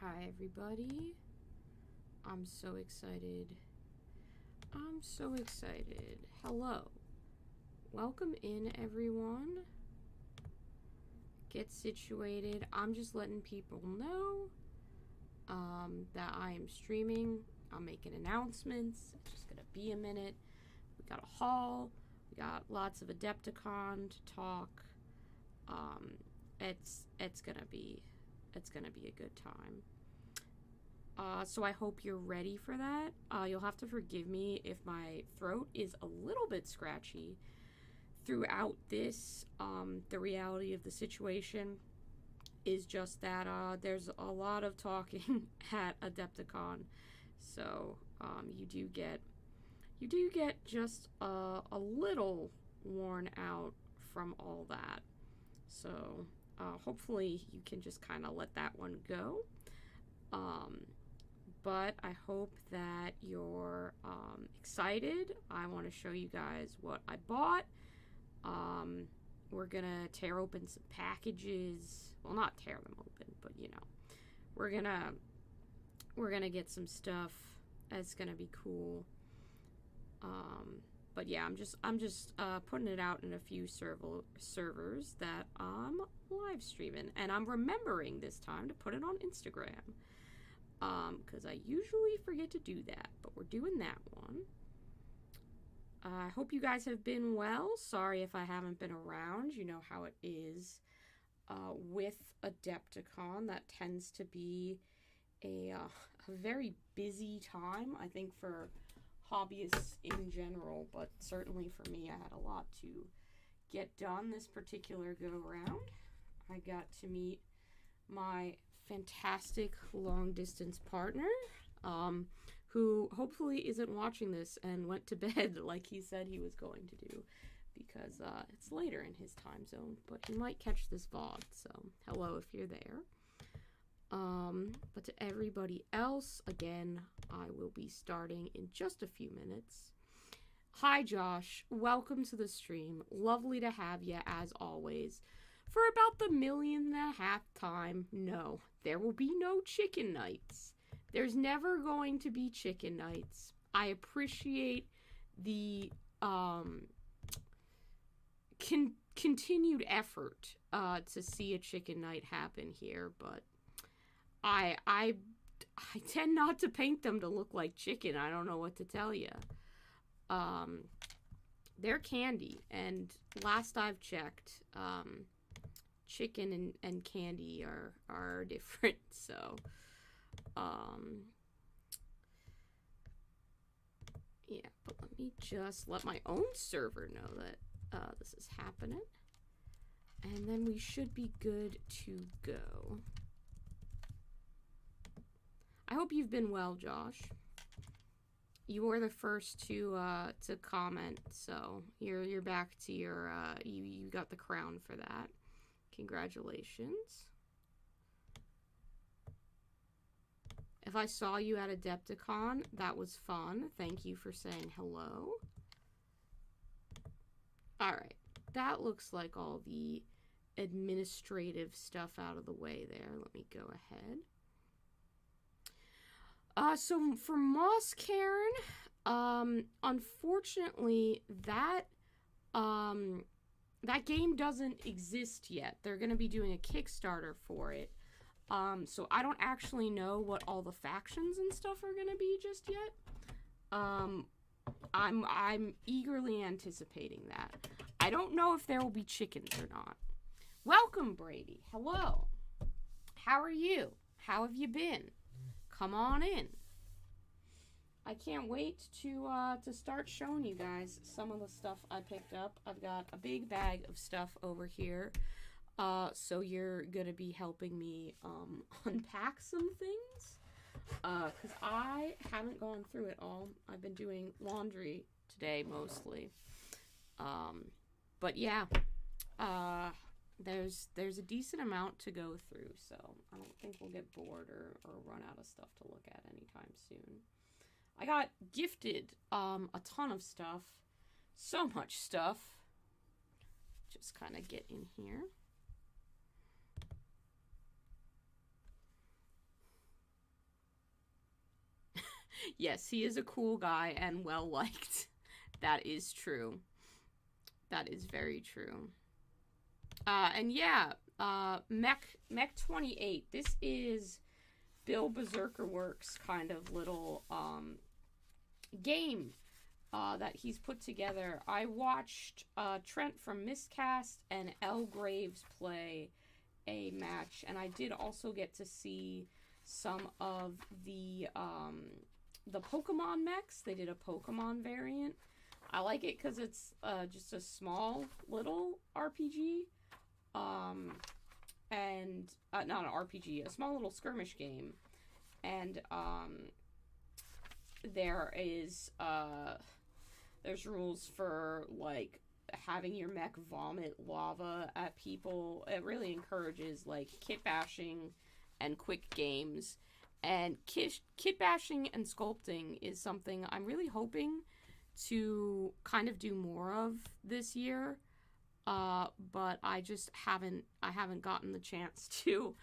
Hi everybody. I'm so excited. I'm so excited. Hello. Welcome in everyone. Get situated. I'm just letting people know that I am streaming. I'm making announcements. It's just gonna be a minute. We got a haul. We got lots of Adepticon to talk. It's gonna be a good time. So I hope you're ready for that. You'll have to forgive me if my throat is a little bit scratchy throughout this. The reality of the situation is just that there's a lot of talking at Adepticon, so you do get just a little worn out from all that. So hopefully you can just kind of let that one go. But I hope that you're excited. I want to show you guys what I bought. We're gonna tear open some packages. Well, not tear them open, but you know, we're gonna get some stuff. It's gonna be cool. But yeah, I'm just putting it out in a few servers that I'm live streaming, and I'm remembering this time to put it on Instagram. Because I usually forget to do that, but we're doing that one. I hope you guys have been well. Sorry if I haven't been around. You know how it is with Adepticon. That tends to be a very busy time, I think, for hobbyists in general, but certainly for me, I had a lot to get done this particular go-around. I got to meet my fantastic long-distance partner, who hopefully isn't watching this and went to bed like he said he was going to do, because it's later in his time zone, but he might catch this VOD, so hello if you're there. But to everybody else, again, I will be starting in just a few minutes. Hi Josh, welcome to the stream. Lovely to have you as always. For about the 1.5 million time, no, there will be no chicken nights. There's never going to be chicken nights. I appreciate the continued effort to see a chicken night happen here, but I tend not to paint them to look like chicken. I don't know what to tell you. They're candy, and last I've checked, chicken and candy are different, so yeah, but let me just let my own server know that this is happening, and then we should be good to go. I hope you've been well, Josh. You were the first to comment, so you're back to your you got the crown for that. Congratulations. If I saw you at Adepticon, that was fun. Thank you for saying hello. Alright, that looks like all the administrative stuff out of the way there. Let me go ahead. So for Moss Cairn, unfortunately, that game doesn't exist yet. They're going to be doing a Kickstarter for it. So I don't actually know what all the factions and stuff are going to be just yet. I'm eagerly anticipating that. I don't know if there will be chickens or not. Welcome, Brady. Hello. How are you? How have you been? Come on in. I can't wait to start showing you guys some of the stuff I picked up. I've got a big bag of stuff over here. So you're gonna be helping me unpack some things. Because I haven't gone through it all. I've been doing laundry today mostly. But yeah. There's a decent amount to go through, so I don't think we'll get bored or run out of stuff to look at anytime soon. I got gifted a ton of stuff. So much stuff. Just kind of get in here. Yes, he is a cool guy and well liked. That is true. That is very true. And yeah, Mech 28. This is Bill Berserker Works' kind of little game that he's put together. I watched Trent from Miscast and L Graves play a match, and I did also get to see some of the Pokemon mechs. They did a Pokemon variant. I like it because it's just a small little RPG, and not an RPG, a small little skirmish game, and there's rules for like having your mech vomit lava at people. It really encourages like kit bashing and quick games. And kit bashing and sculpting is something I'm really hoping to kind of do more of this year. But I just haven't gotten the chance to.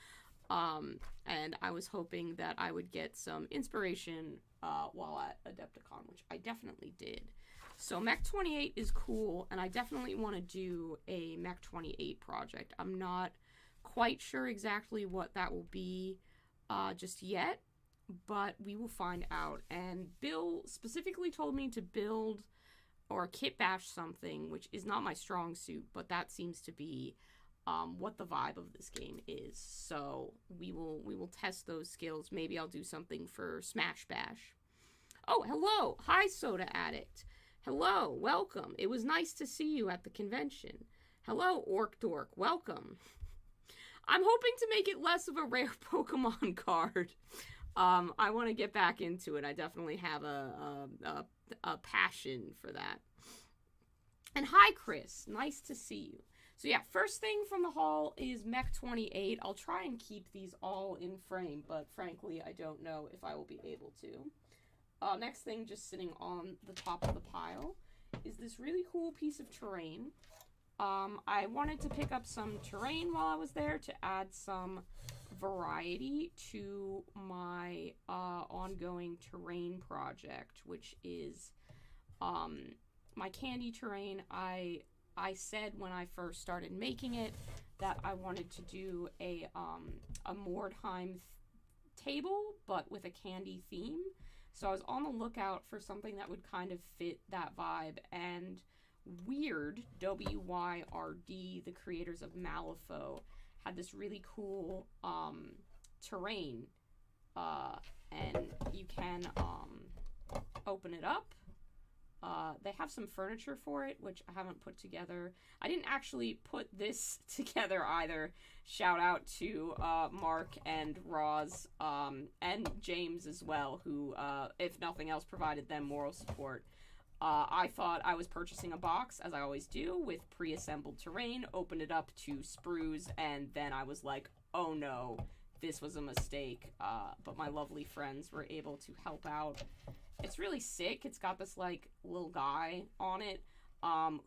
And I was hoping that I would get some inspiration while at Adepticon, which I definitely did. So Mech 28 is cool, and I definitely want to do a Mech 28 project. I'm not quite sure exactly what that will be just yet, but we will find out. And Bill specifically told me to build or kit bash something, which is not my strong suit, but that seems to be what the vibe of this game is. So we will test those skills. Maybe I'll do something for Smash Bash. Oh, hello. Hi, Soda Addict. Hello, welcome. It was nice to see you at the convention. Hello, Orc Dork. Welcome. I'm hoping to make it less of a rare Pokemon card. I want to get back into it. I definitely have a passion for that. And hi, Chris. Nice to see you. So yeah, first thing from the hall is Mech 28. I'll try and keep these all in frame, but frankly, I don't know if I will be able to. Next thing, just sitting on the top of the pile, is this really cool piece of terrain. I wanted to pick up some terrain while I was there to add some variety to my ongoing terrain project, which is my candy terrain. I said when I first started making it that I wanted to do a Mordheim table, but with a candy theme. So I was on the lookout for something that would kind of fit that vibe, and Weird, WYRD, the creators of Malifaux, had this really cool terrain, and you can open it up. They have some furniture for it, which I haven't put together. I didn't actually put this together either. Shout out to Mark and Roz and James as well, who, if nothing else, provided them moral support. I thought I was purchasing a box, as I always do, with pre-assembled terrain, opened it up to sprues, and then I was like, oh no, this was a mistake. But my lovely friends were able to help out. It's really sick. It's got this, like, little guy on it,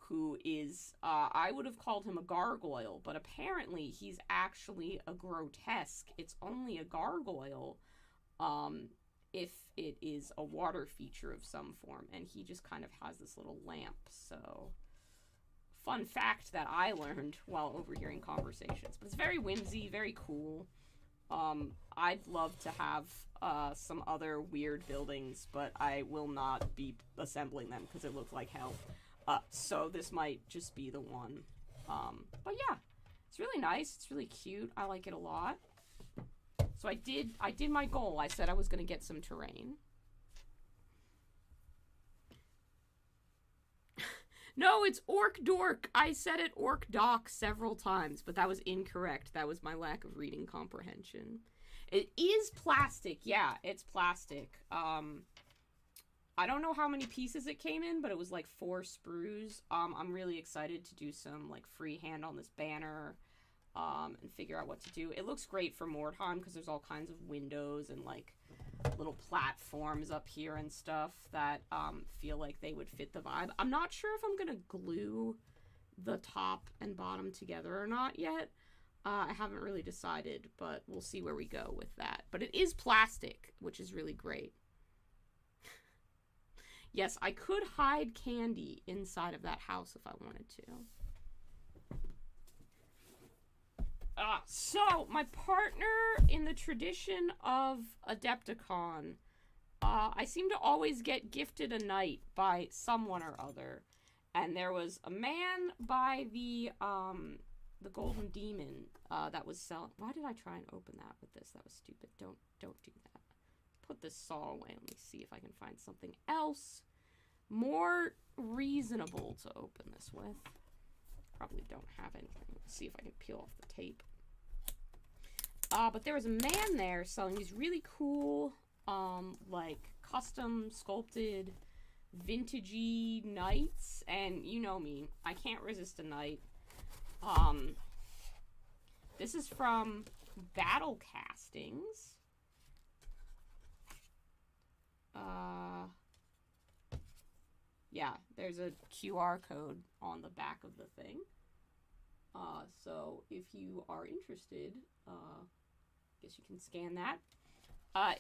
who is, I would have called him a gargoyle, but apparently he's actually a grotesque. It's only a gargoyle, if it is a water feature of some form, and he just kind of has this little lamp. So, fun fact that I learned while overhearing conversations. But it's very whimsy, very cool. I'd love to have some other weird buildings, but I will not be assembling them because it looks like hell. So this might just be the one. But yeah, it's really nice. It's really cute. I like it a lot. So I did my goal. I said I was going to get some terrain. No, it's Orc Dork. I said it Orc Doc several times, but that was incorrect. That was my lack of reading comprehension. It is plastic. Yeah, it's plastic. I don't know how many pieces it came in, but it was like 4 sprues. I'm really excited to do some like freehand on this banner, and figure out what to do. It looks great for Mordheim because there's all kinds of windows and like little platforms up here and stuff that feel like they would fit the vibe. I'm not sure if I'm gonna glue the top and bottom together or not yet. I haven't really decided, but we'll see where we go with that. But it is plastic, which is really great. Yes, I could hide candy inside of that house if I wanted to. So, my partner, in the tradition of Adepticon, I seem to always get gifted a knight by someone or other. And there was a man by the Golden Demon that was selling. Why did I try and open that with this? That was stupid. Don't do that. Put this saw away. Let me see if I can find something else more reasonable to open this with. Probably don't have anything. Let's see if I can peel off the tape. But there was a man there selling these really cool, like, custom sculpted, vintagey knights. And you know me, I can't resist a knight. This is from Battle Castings. Yeah, there's a QR code on the back of the thing. So if you are interested, I guess you can scan that.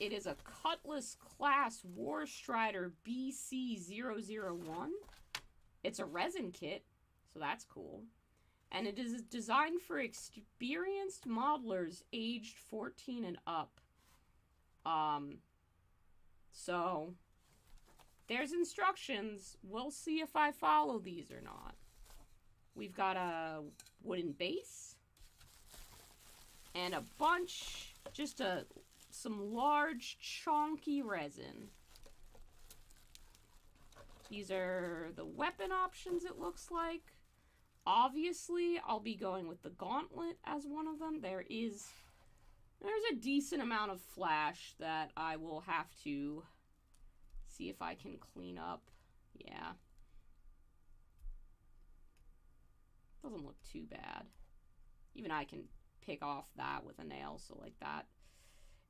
It is a Cutlass Class War Strider BC001. It's a resin kit, so that's cool. And it is designed for experienced modelers aged 14 and up. So there's instructions. We'll see if I follow these or not. We've got a wooden base and a bunch, just some large chunky resin. These are the weapon options, it looks like. Obviously, I'll be going with the gauntlet as one of them. There's a decent amount of flash that I will have to see if I can clean up. Yeah. Doesn't look too bad. Even I can pick off that with a nail, so like that.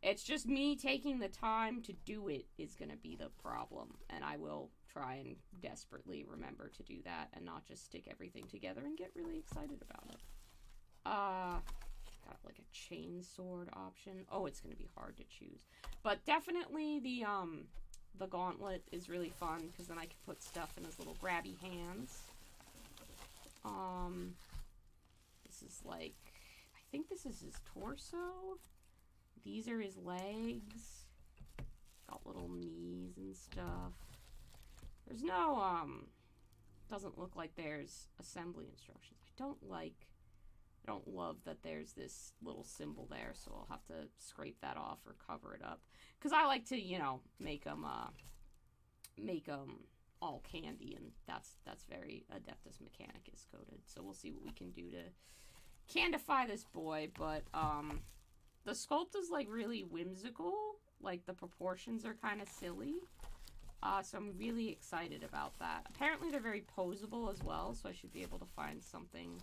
It's just me taking the time to do it is going to be the problem. And I will try and desperately remember to do that and not just stick everything together and get really excited about it. Got like a chain sword option. Oh, it's going to be hard to choose. But definitely the gauntlet is really fun because then I can put stuff in his little grabby hands. This is like, I think this is his torso. These are his legs. Got little knees and stuff. There's no, doesn't look like there's assembly instructions. I don't love that there's this little symbol there, so I'll have to scrape that off or cover it up. Because I like to, you know, make them all candy, and that's very Adeptus Mechanicus coded. So we'll see what we can do to candify this boy, but, the sculpt is, like, really whimsical. Like, the proportions are kind of silly. So I'm really excited about that. Apparently they're very posable as well, so I should be able to find something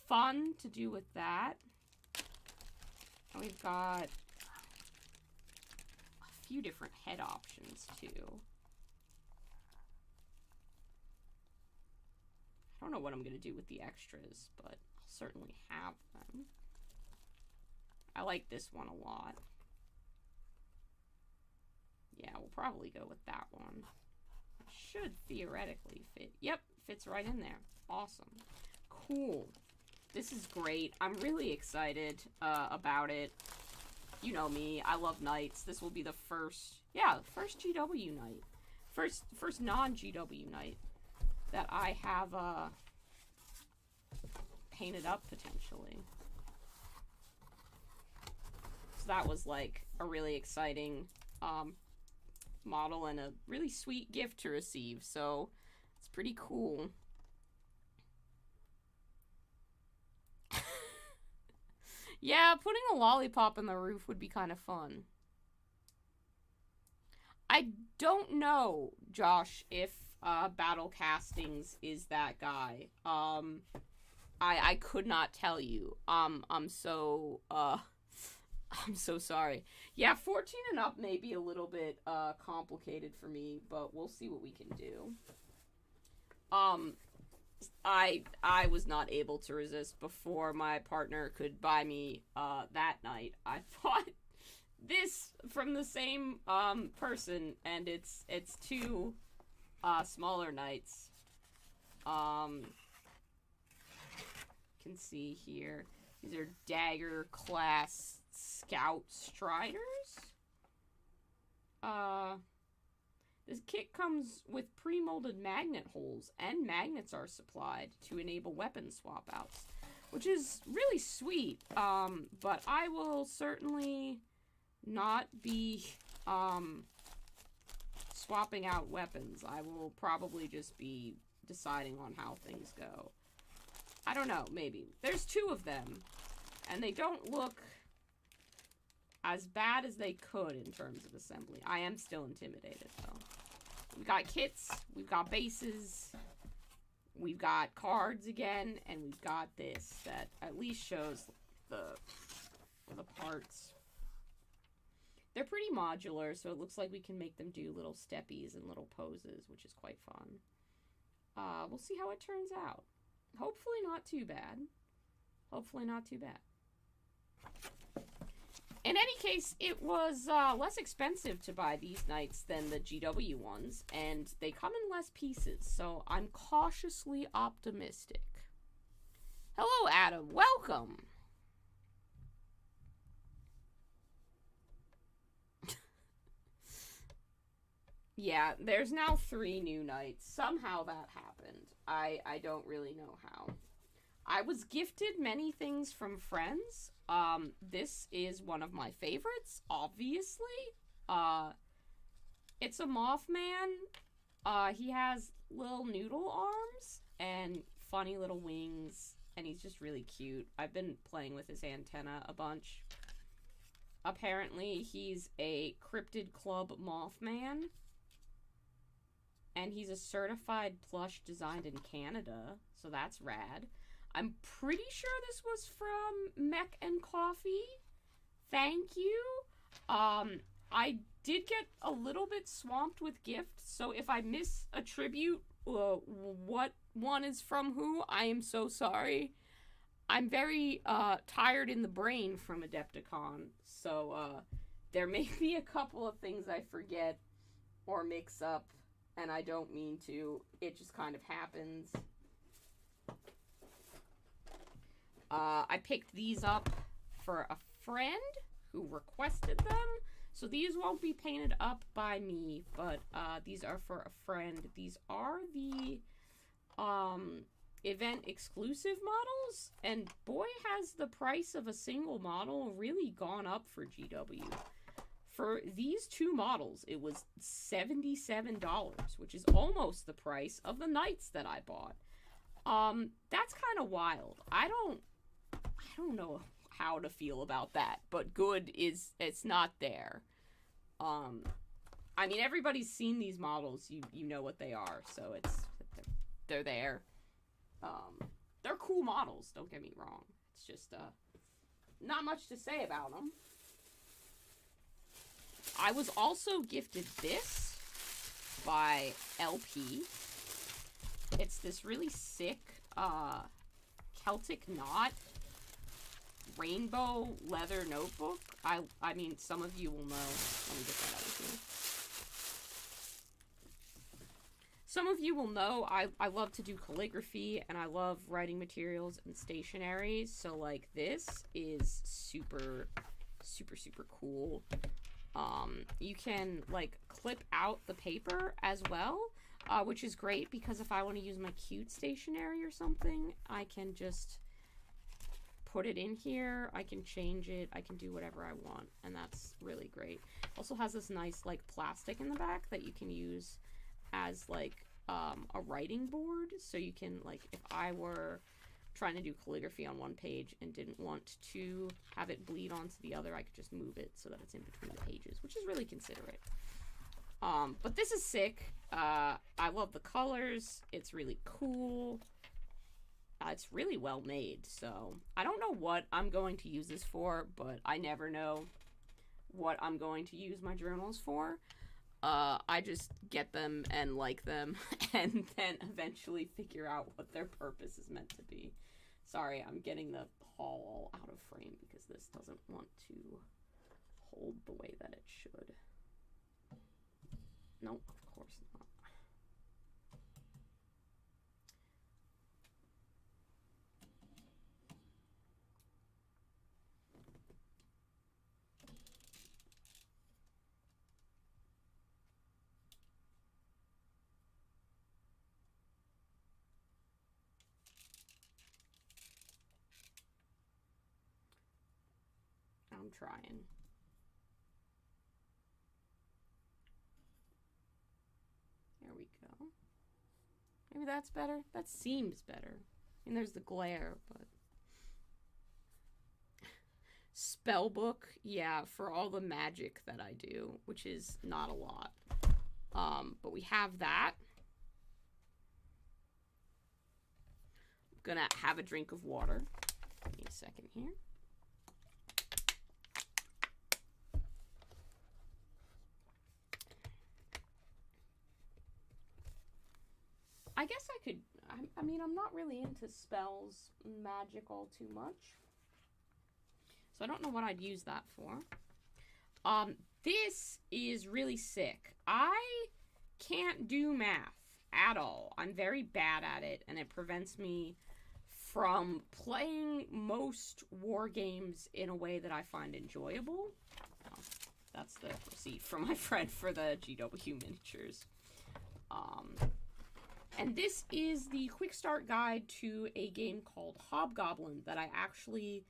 fun to do with that. And we've got a few different head options, too. I don't know what I'm going to do with the extras, but I'll certainly have them. I like this one a lot. Yeah, we'll probably go with that one. It should theoretically fit. Yep, fits right in there. Awesome. Cool. This is great. I'm really excited about it. You know me. I love knights. This will be the first GW knight. First non-GW knight that I have painted up, potentially. So that was, like, a really exciting model and a really sweet gift to receive, so it's pretty cool. Yeah, putting a lollipop in the roof would be kind of fun. I don't know, Josh, if Battle Castings is that guy. I could not tell you. I'm so sorry. Yeah, 14 and up may be a little bit complicated for me, but we'll see what we can do. I was not able to resist before my partner could buy me that night. I bought this from the same person, and it's too smaller knights. Can see here. These are dagger class scout striders. This kit comes with pre-molded magnet holes, and magnets are supplied to enable weapon swap outs, which is really sweet. But I will certainly not be swapping out weapons. I will probably just be deciding on how things go. I don't know, maybe. There's 2 of them, and they don't look as bad as they could in terms of assembly. I am still intimidated, though. We've got kits, we've got bases, we've got cards again, and we've got this that at least shows the parts. They're pretty modular, so it looks like we can make them do little steppies and little poses, which is quite fun. We'll see how it turns out. Hopefully not too bad. Hopefully not too bad. In any case, it was less expensive to buy these knights than the GW ones, and they come in less pieces, so I'm cautiously optimistic. Hello, Adam. Welcome. Yeah, there's now 3 new knights. Somehow that happened. I don't really know how. I was gifted many things from friends. This is one of my favorites, obviously. It's a Mothman. He has little noodle arms and funny little wings, and he's just really cute. I've been playing with his antenna a bunch. Apparently, he's a Cryptid Club Mothman. And he's a certified plush designed in Canada, so that's rad. I'm pretty sure this was from Mech and Coffee. Thank you. I did get a little bit swamped with gifts, so if I misattribute what one is from who, I am so sorry. I'm very tired in the brain from Adepticon, so there may be a couple of things I forget or mix up. And I don't mean to. It just kind of happens. I picked these up for a friend who requested them. So these won't be painted up by me, but these are for a friend. These are the event exclusive models. And boy, has the price of a single model really gone up for GW. For these 2 models, it was $77, which is almost the price of the knights that I bought. That's kind of wild. I don't know how to feel about that, but good is, it's not there. I mean, everybody's seen these models. You know what they are, so they're there. They're cool models, don't get me wrong. It's just, not much to say about them. I was also gifted this by LP. It's this really sick Celtic Knot rainbow leather notebook. I mean, some of you will know. Let me get that out of here. Some of you will know I love to do calligraphy, and I love writing materials and stationery. So, like, this is super, super, super cool. You can, like, clip out the paper as well, which is great because if I want to use my cute stationery or something, I can just put it in here. I can change it. I can do whatever I want, and that's really great. Also has this nice, like, plastic in the back that you can use as, like, a writing board. So you can, like, if I were trying to do calligraphy on one page and didn't want to have it bleed onto the other, I could just move it so that it's in between the pages, which is really considerate. But this is sick. I love the colors. It's really cool. It's really well made, so I don't know what I'm going to use this for, but I never know what I'm going to use my journals for. I just get them and like them and then eventually figure out what their purpose is meant to be. Sorry, I'm getting the haul all out of frame because this doesn't want to hold the way that it should. Nope, of course not. I'm trying. There we go. Maybe that's better. That seems better. I mean, there's the glare, but... Spellbook, yeah, for all the magic that I do, which is not a lot. But we have that. I'm gonna have a drink of water. Give me a second here. I guess I could, I mean, I'm not really into spells, magic all too much. So I don't know what I'd use that for. This is really sick. I can't do math at all. I'm very bad at it, and it prevents me from playing most war games in a way that I find enjoyable. Oh, that's the receipt from my friend for the GW miniatures. And this is the quick start guide to a game called Hobgoblin that I actually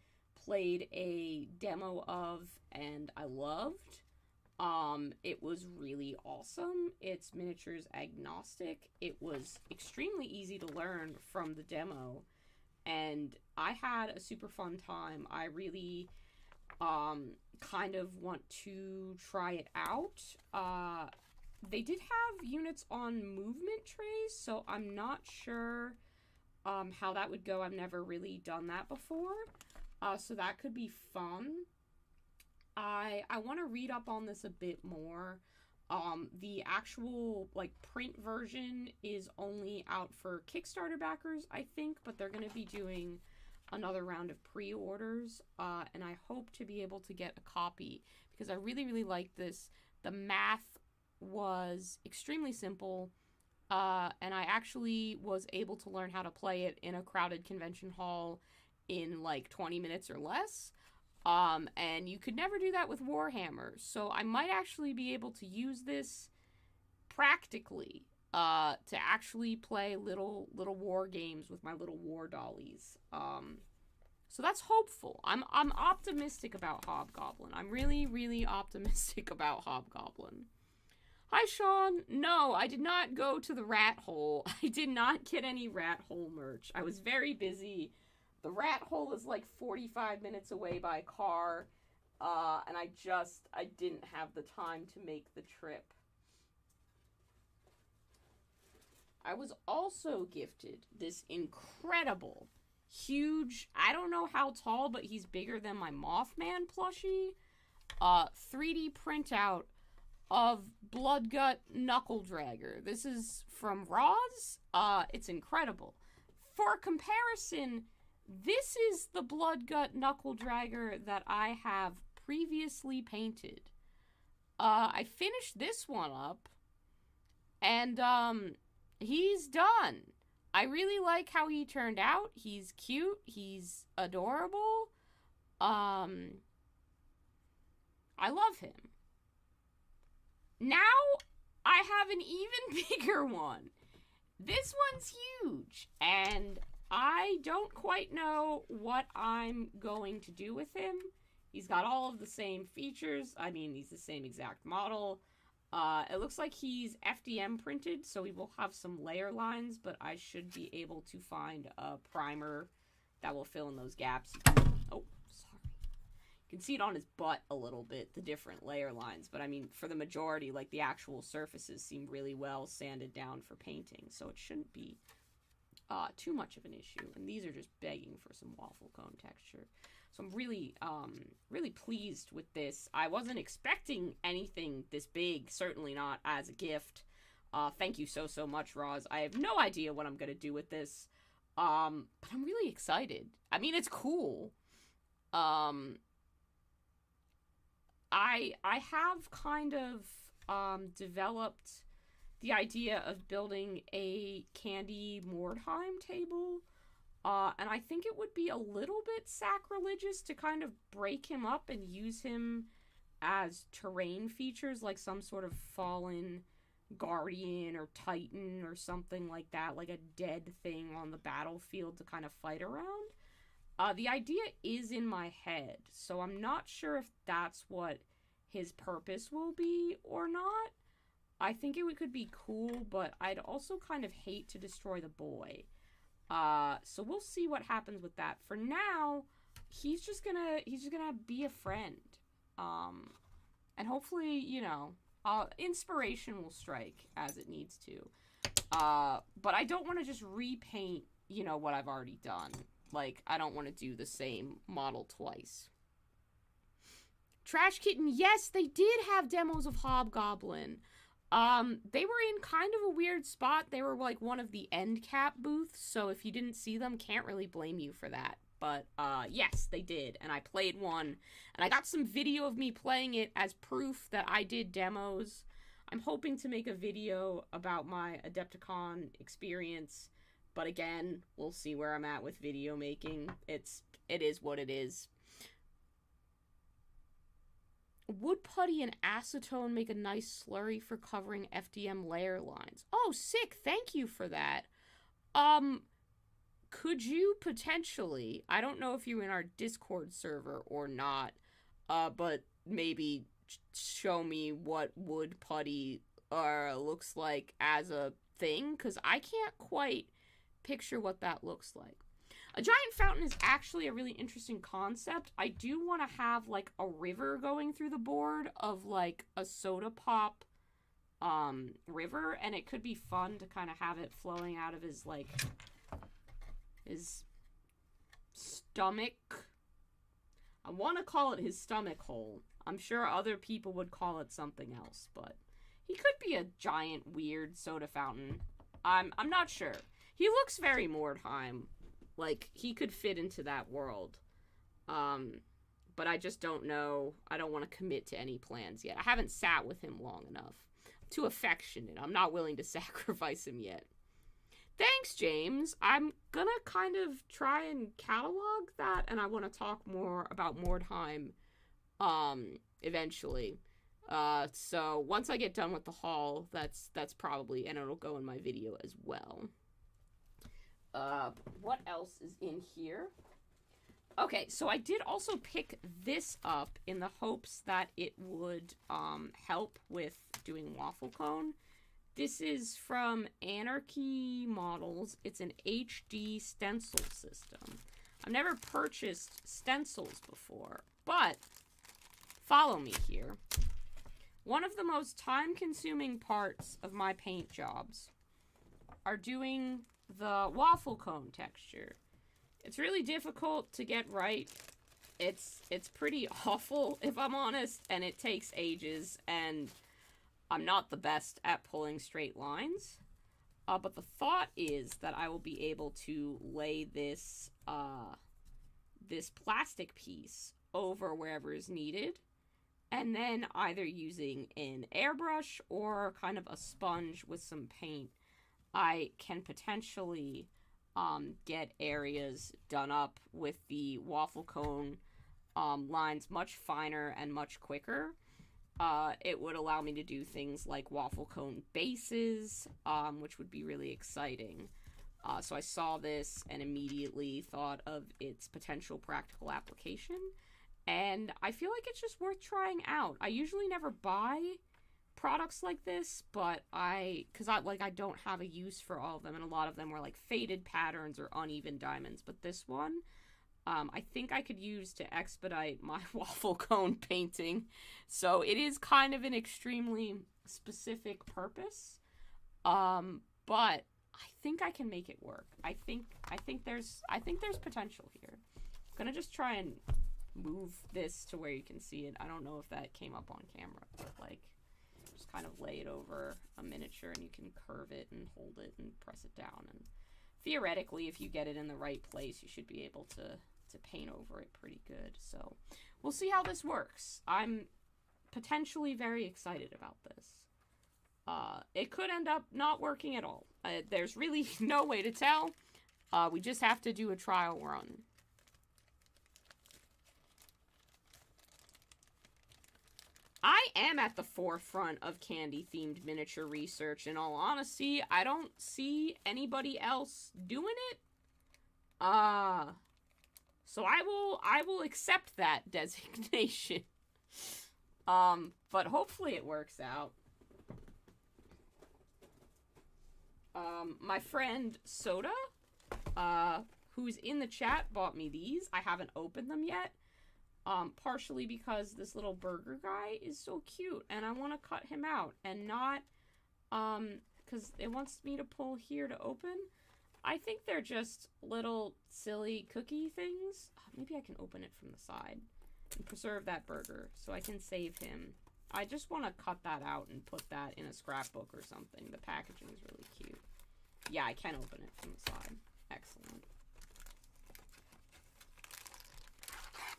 played a demo of and I loved. It was really awesome. It's miniatures agnostic. It was extremely easy to learn from the demo, and I had a super fun time. I really kind of want to try it out. They did have units on movement trays, so I'm not sure how that would go. I've never really done that before, so that could be fun. I want to read up on this a bit more. The actual print version is only out for Kickstarter backers, I think, but they're going to be doing another round of pre-orders, and I hope to be able to get a copy because I really, really like this. The math was extremely simple, and I actually was able to learn how to play it in a crowded convention hall in 20 minutes or less. And you could never do that with Warhammer, so I might actually be able to use this practically, to actually play little war games with my little war dollies. So that's hopeful. I'm optimistic about Hobgoblin. I'm really, really optimistic about Hobgoblin. Hi, Sean. No, I did not go to the rat hole. I did not get any rat hole merch. I was very busy. The rat hole is 45 minutes away by car, and I didn't have the time to make the trip. I was also gifted this incredible, huge, I don't know how tall, but he's bigger than my Mothman plushie, 3D printout of Bloodgut Knuckle Dragger. This is from Roz. It's incredible. For comparison, this is the Bloodgut Knuckle Dragger that I have previously painted. I finished this one up, and he's done. I really like how he turned out. He's cute. He's adorable. I love him. Now, I have an even bigger one. This one's huge, and I don't quite know what I'm going to do with him. He's got all of the same features. I mean, he's the same exact model. It looks like he's FDM printed, so we will have some layer lines, but I should be able to find a primer that will fill in those gaps. Oh, sorry. You can see it on his butt a little bit, the different layer lines, but I mean, for the majority, the actual surfaces seem really well sanded down for painting, so it shouldn't be too much of an issue. And these are just begging for some waffle cone texture. So I'm really, really pleased with this. I wasn't expecting anything this big, certainly not as a gift. Thank you so much, Roz. I have no idea what I'm going to do with this, but I'm really excited. I mean, it's cool. I have kind of developed the idea of building a Candy Mordheim table, and I think it would be a little bit sacrilegious to kind of break him up and use him as terrain features, like some sort of fallen guardian or titan or something like that, like a dead thing on the battlefield to kind of fight around. The idea is in my head, so I'm not sure if that's what his purpose will be or not. I think it could be cool, but I'd also kind of hate to destroy the boy. So we'll see what happens with that. For now, he's just gonna be a friend. And hopefully, you know, inspiration will strike as it needs to. But I don't want to just repaint, you know, what I've already done. Like, I don't want to do the same model twice. Trash Kitten, yes, they did have demos of Hobgoblin. They were in kind of a weird spot. They were, like, one of the end cap booths, so if you didn't see them, can't really blame you for that. But, yes, they did, and I played one, and I got some video of me playing it as proof that I did demos. I'm hoping to make a video about my Adepticon experience, but again, we'll see where I'm at with video making. It is what it is. Wood putty and acetone make a nice slurry for covering FDM layer lines. Oh, sick, thank you for that. Could you potentially, I don't know if you're in our Discord server or not, but maybe show me what wood putty looks like as a thing, because I can't quite picture what that looks like. A giant fountain is actually a really interesting concept. I do want to have, like, a river going through the board of, like, a soda pop river, and it could be fun to kind of have it flowing out of his, like, his stomach. I want to call it his stomach hole. I'm sure other people would call it something else, but he could be a giant, weird soda fountain. I'm not sure. He looks very Mordheim. Like, he could fit into that world. But I just don't know. I don't want to commit to any plans yet. I haven't sat with him long enough. I'm too affectionate. I'm not willing to sacrifice him yet. Thanks, James. I'm gonna kind of try and catalog that, and I want to talk more about Mordheim, eventually. So once I get done with the haul, that's probably, and it'll go in my video as well. What else is in here? Okay, so I did also pick this up in the hopes that it would, help with doing waffle cone. This is from Anarchy Models. It's an HD stencil system. I've never purchased stencils before, but follow me here. One of the most time-consuming parts of my paint jobs are doing the waffle cone texture. It's really difficult to get right. It's pretty awful, if I'm honest, and it takes ages, and I'm not the best at pulling straight lines. But the thought is that I will be able to lay this this plastic piece over wherever is needed, and then either using an airbrush or kind of a sponge with some paint, I can potentially get areas done up with the waffle cone lines much finer and much quicker. It would allow me to do things like waffle cone bases, which would be really exciting. So I saw this and immediately thought of its potential practical application, and I feel like it's just worth trying out. I usually never buy products like this, but I don't have a use for all of them, and a lot of them were like faded patterns or uneven diamonds, but this one, I think I could use to expedite my waffle cone painting. So it is kind of an extremely specific purpose, but I think I can make it work. I think there's potential here. I'm gonna just try and move this to where you can see it. I don't know if that came up on camera, but like, just kind of lay it over a miniature and you can curve it and hold it and press it down, and theoretically, if you get it in the right place, you should be able to paint over it pretty good. So we'll see how this works. I'm potentially very excited about this. It could end up not working at all. There's really no way to tell. We just have to do a trial run. I am at the forefront of candy-themed miniature research. In all honesty, I don't see anybody else doing it. So I will accept that designation. But hopefully it works out. My friend Soda, who's in the chat, bought me these. I haven't opened them yet. Partially because this little burger guy is so cute, and I want to cut him out, and not, because it wants me to pull here to open. I think they're just little silly cookie things. Maybe I can open it from the side and preserve that burger so I can save him. I just want to cut that out and put that in a scrapbook or something. The packaging is really cute. Yeah, I can open it from the side. Excellent.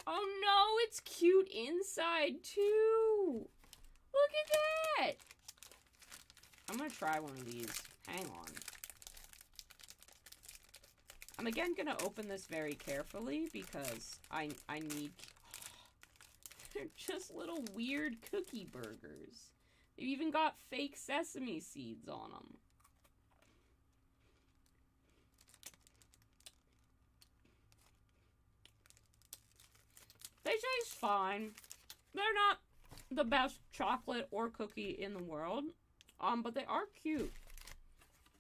Oh no, it's cute inside too. Look at that. I'm gonna try one of these. Hang on. I'm again gonna open this very carefully because I need... They're just little weird cookie burgers. They've even got fake sesame seeds on them. They taste fine. They're not the best chocolate or cookie in the world. But they are cute.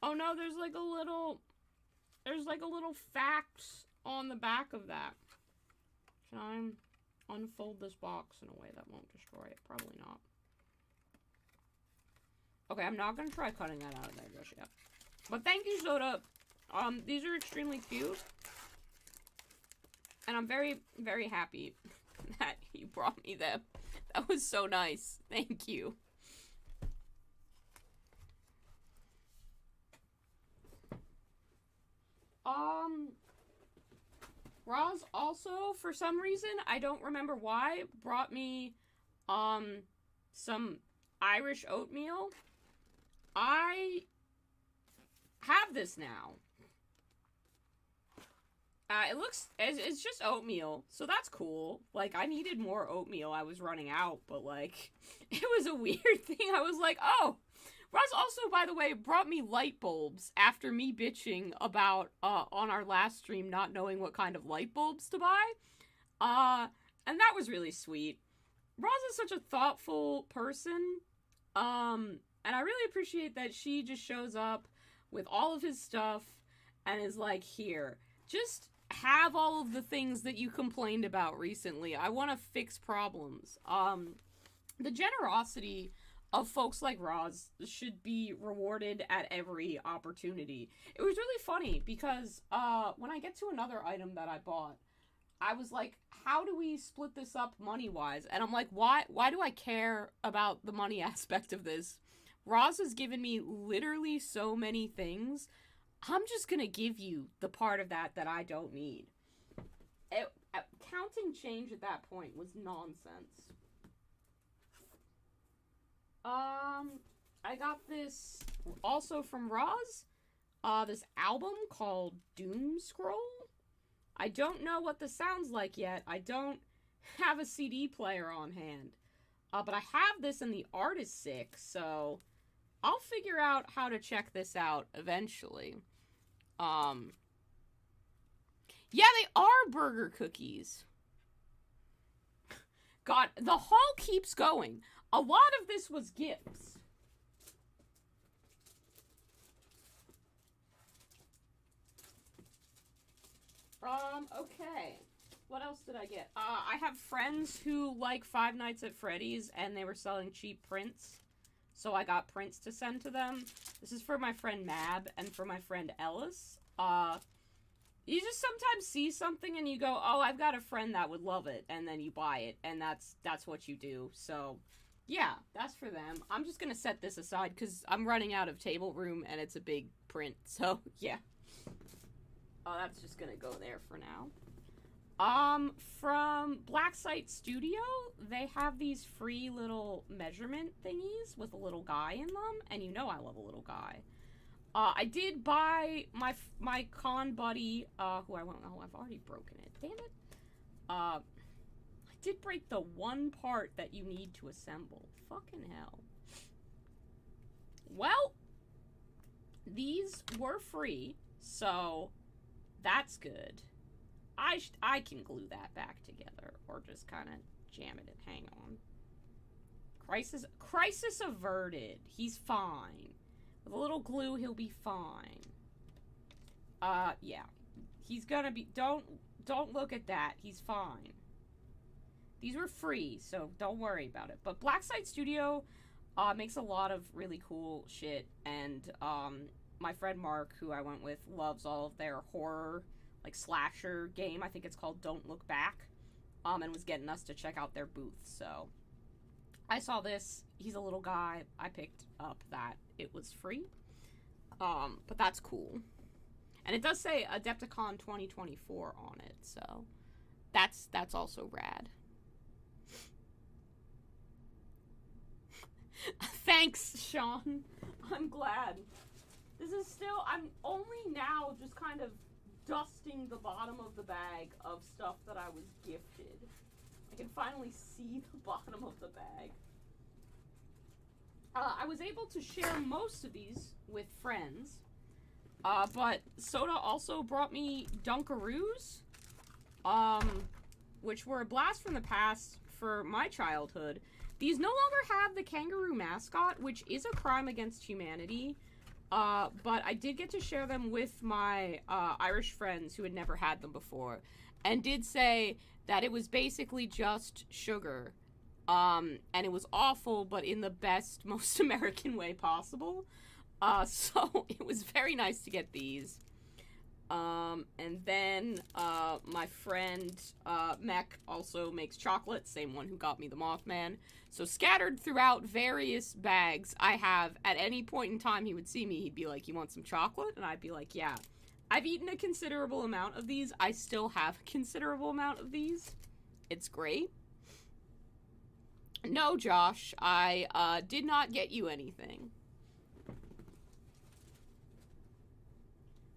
Oh no, there's like a little fact on the back of that. Can I unfold this box in a way that won't destroy it? Probably not. Okay, I'm not gonna try cutting that out of there just yet. But thank you, Soda. These are extremely cute. And I'm very, very happy that you brought me them. That was so nice. Thank you. Roz also, for some reason, I don't remember why, brought me, some Irish oatmeal. I have this now. It's just oatmeal, so that's cool. Like, I needed more oatmeal. I was running out, but, like, it was a weird thing. I was like, oh. Roz also, by the way, brought me light bulbs after me bitching about, on our last stream, not knowing what kind of light bulbs to buy. And that was really sweet. Roz is such a thoughtful person. And I really appreciate that she just shows up with all of his stuff and is like, here, just have all of the things that you complained about recently. I want to fix problems. The generosity of folks like Roz should be rewarded at every opportunity. It was really funny because when I get to another item that I bought, I was like, how do we split this up money-wise? And I'm like, why do I care about the money aspect of this? Roz has given me literally so many things. I'm just gonna give you the part of that I don't need. Counting change at that point was nonsense. I got this also from Roz. This album called Doom Scroll. I don't know what this sounds like yet. I don't have a CD player on hand. But I have this and the art is sick, so I'll figure out how to check this out eventually. Yeah, they are burger cookies. God, the haul keeps going. A lot of this was gifts. Okay. What else did I get? I have friends who like Five Nights at Freddy's, and they were selling cheap prints. So I got prints to send to them. This is for my friend Mab and for my friend Ellis. You just sometimes see something and you go, oh, I've got a friend that would love it, and then you buy it, and that's what you do. So, yeah, that's for them. I'm just gonna set this aside because I'm running out of table room and it's a big print, so, yeah. Oh, that's just gonna go there for now. From Black Site Studio, they have these free little measurement thingies with a little guy in them, and you know I love a little guy. I did buy my con buddy, who I won't know, I've already broken it, damn it. I did break the one part that you need to assemble. Fucking hell. Well, these were free, so that's good. I can glue that back together, or just kind of jam it and hang on. Crisis averted. He's fine. With a little glue, he'll be fine. Yeah. He's gonna be, don't look at that. He's fine. These were free, so don't worry about it. But Blacksite Studio makes a lot of really cool shit, and my friend Mark, who I went with, loves all of their horror, like, slasher game. I think it's called Don't Look Back, and was getting us to check out their booth. So I saw this. He's a little guy. I picked up that. It was free. But that's cool. And it does say Adepticon 2024 on it, so that's also rad. Thanks, Sean. I'm glad. This is still, I'm only now just kind of dusting the bottom of the bag of stuff that I was gifted. I can finally see the bottom of the bag. I was able to share most of these with friends, but Soda also brought me Dunkaroos, which were a blast from the past for my childhood. These no longer have the kangaroo mascot, which is a crime against humanity, but I did get to share them with my Irish friends who had never had them before, and did say that it was basically just sugar, and it was awful, but in the best, most American way possible. So it was very nice to get these. And then my friend Mech also makes chocolate, same one who got me the Mothman. So scattered throughout various bags I have, at any point in time he would see me, he'd be like, "You want some chocolate?" And I'd be like, "Yeah." I've eaten a considerable amount of these. I still have a considerable amount of these. It's great. No, Josh, I did not get you anything.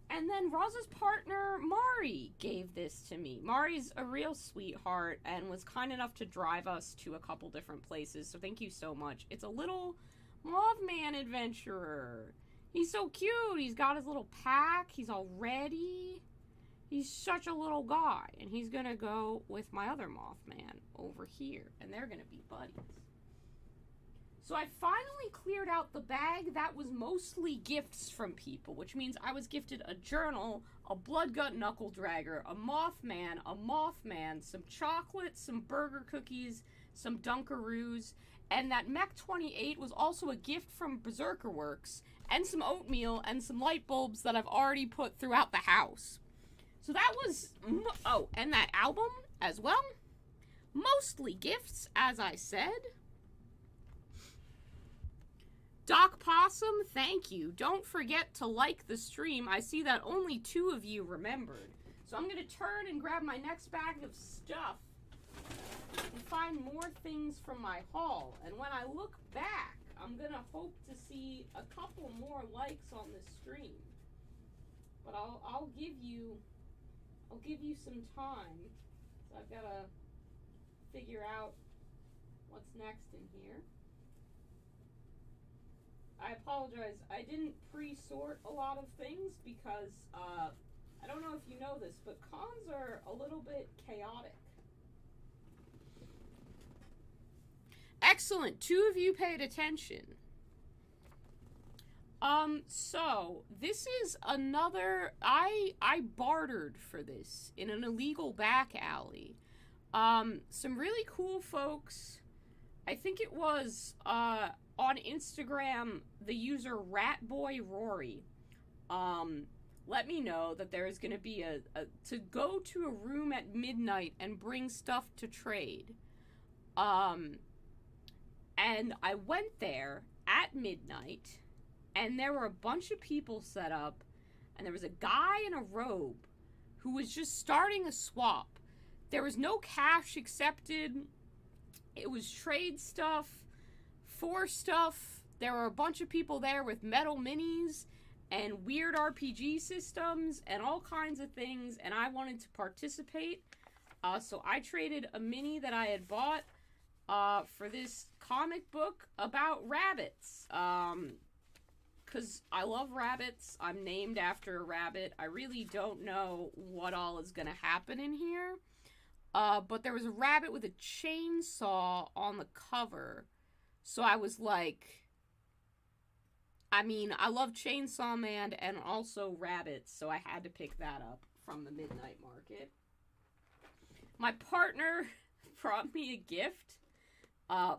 And then Roz's partner, Mari, gave this to me. Mari's a real sweetheart and was kind enough to drive us to a couple different places, so thank you so much. It's a little Mothman adventurer. He's so cute. He's got his little pack. He's all ready. He's such a little guy. And he's going to go with my other Mothman over here, and they're going to be buddies. So I finally cleared out the bag that was mostly gifts from people, which means I was gifted a journal, a Bloodgut Knuckle Dragger, a Mothman, some chocolate, some burger cookies, some Dunkaroos, and that Mech 28 was also a gift from Berserker Works, and some oatmeal, and some light bulbs that I've already put throughout the house. So that was, oh, and that album as well. Mostly gifts, as I said. Doc Possum, thank you. Don't forget to like the stream. I see that only 2 of you remembered. So I'm going to turn and grab my next bag of stuff and find more things from my haul. And when I look back, I'm going to hope to see a couple more likes on this stream. But I'll give you some time. So I've got to figure out what's next in here. I apologize, I didn't pre-sort a lot of things because, I don't know if you know this, but cons are a little bit chaotic. Excellent, 2 of you paid attention. So, this is another, I bartered for this in an illegal back alley. Some really cool folks, I think it was, on Instagram, the user RatBoyRory, let me know that there is going to be to go to a room at midnight and bring stuff to trade. And I went there at midnight, and there were a bunch of people set up, and there was a guy in a robe who was just starting a swap. There was no cash accepted. It was trade stuff. For stuff. There were a bunch of people there with metal minis and weird RPG systems and all kinds of things, and I wanted to participate. So I traded a mini that I had bought for this comic book about rabbits. because I love rabbits. I'm named after a rabbit. I really don't know what all is going to happen in here. But there was a rabbit with a chainsaw on the cover. So I was like, I mean, I love Chainsaw Man and also rabbits, so I had to pick that up from the Midnight Market. My partner brought me a gift.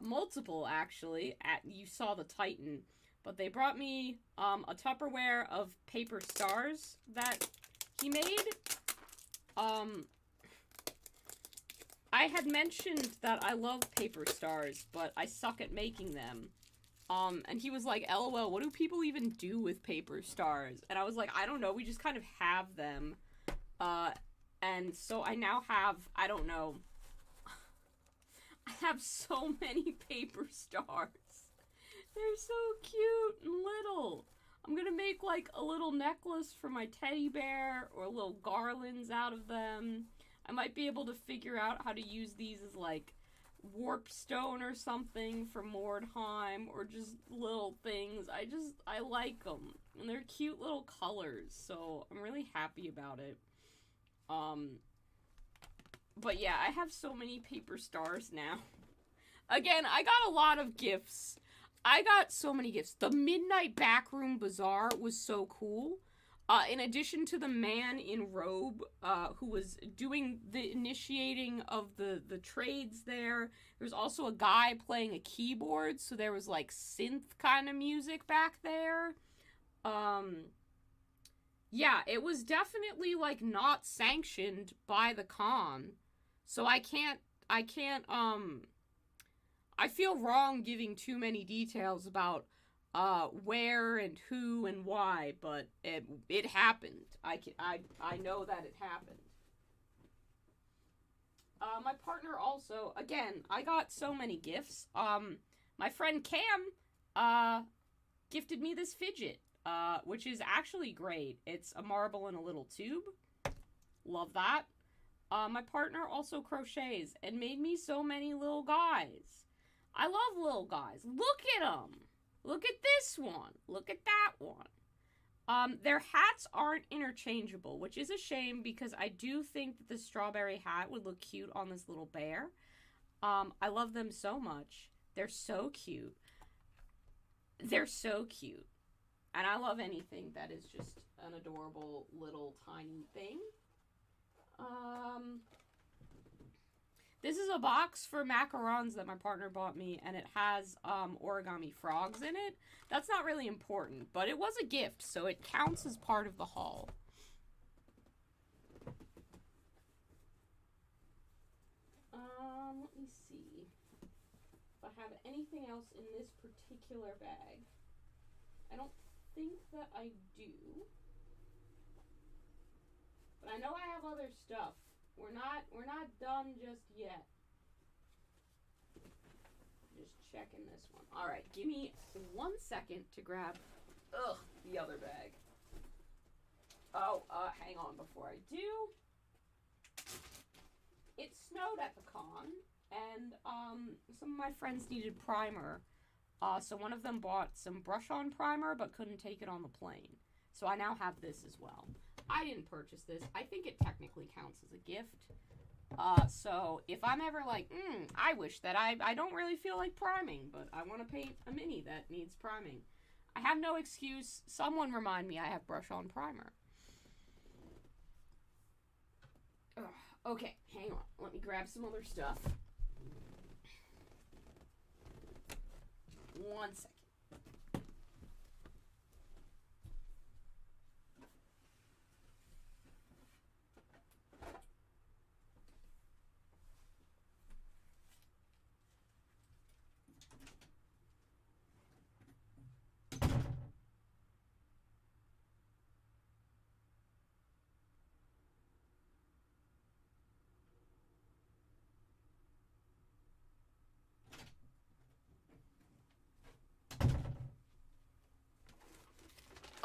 Multiple, actually. You saw the Titan. But they brought me a Tupperware of paper stars that he made. I had mentioned that I love paper stars, but I suck at making them. And he was like, LOL, what do people even do with paper stars? And I was like, I don't know, we just kind of have them. And so I now have, I don't know, I have so many paper stars. They're so cute and little. I'm gonna make like a little necklace for my teddy bear or little garlands out of them. I might be able to figure out how to use these as like warp stone or something for Mordheim, or just little things. I like them, and they're cute little colors, so I'm really happy about it. But yeah, I have so many paper stars now. Again, I got a lot of gifts. I got so many gifts. The Midnight Backroom Bazaar was so cool. In addition to the man in robe, who was doing the initiating of the trades there was also a guy playing a keyboard, so there was, like, synth kind of music back there. Yeah, it was definitely, like, not sanctioned by the con, so I feel wrong giving too many details about where and who and why, but it happened. I know that it happened. My partner also, again, I got so many gifts. My friend Cam gifted me this fidget, which is actually great. It's a marble in a little tube. Love that. My partner also crochets and made me so many little guys. I love little guys. Look at them. Look at this one. Look at that one. Their hats aren't interchangeable, which is a shame because I do think that the strawberry hat would look cute on this little bear. I love them so much. They're so cute. They're so cute. And I love anything that is just an adorable little tiny thing. This is a box for macarons that my partner bought me, and it has origami frogs in it. That's not really important, but it was a gift, so it counts as part of the haul. Let me see if I have anything else in this particular bag. I don't think that I do. But I know I have other stuff. We're not done just yet. Just checking this one. All right, give me 1 second to grab the other bag. Oh, hang on before I do. It snowed at the con, and some of my friends needed primer. So one of them bought some brush-on primer, but couldn't take it on the plane. So I now have this as well. I didn't purchase this. I think it technically counts as a gift. So if I'm ever like, I wish that I don't really feel like priming, but I want to paint a mini that needs priming, I have no excuse. Someone remind me I have brush-on primer. Ugh. Okay, hang on. Let me grab some other stuff. 1 second.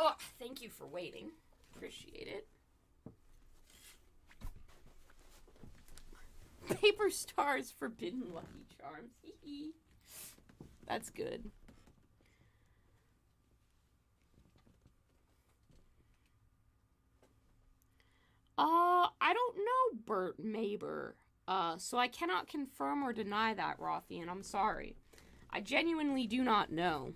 Oh, thank you for waiting. Appreciate it. Paper Stars Forbidden Lucky Charms. Hee. That's good. I don't know Bert Maber. So I cannot confirm or deny that, Rothian. I'm sorry. I genuinely do not know.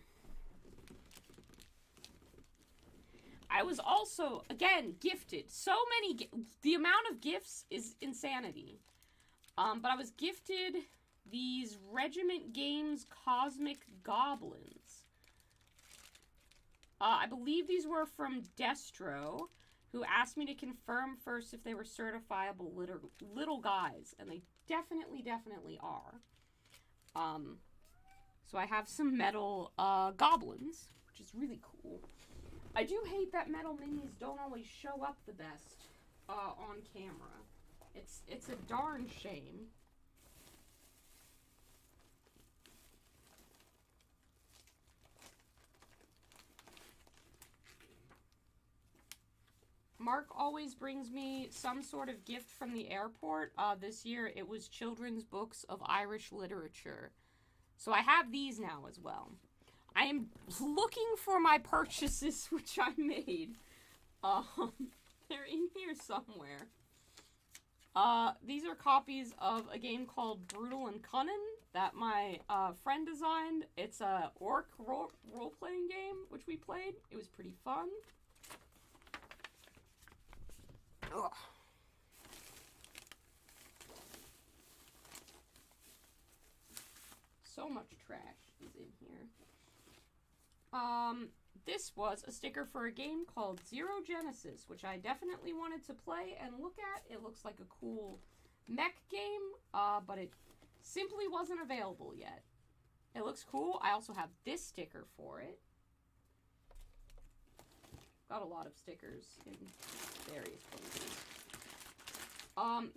I was also, again, gifted. So many, the amount of gifts is insanity. But I was gifted these Regiment Games Cosmic Goblins. I believe these were from Destro, who asked me to confirm first if they were certifiable little guys, and they definitely are. So I have some metal goblins, which is really cool. I do hate that metal minis don't always show up the best on camera. It's a darn shame. Mark always brings me some sort of gift from the airport. This year it was children's books of Irish literature. So I have these now as well. I am looking for my purchases, which I made. They're in here somewhere. These are copies of a game called Brutal and Cunning that my friend designed. It's a orc role-playing game, which we played. It was pretty fun. Ugh. So much trash is in here. This was a sticker for a game called Zero Genesis, which I definitely wanted to play and look at. It looks like a cool mech game, but it simply wasn't available yet. It looks cool. I also have this sticker for it. Got a lot of stickers in various places.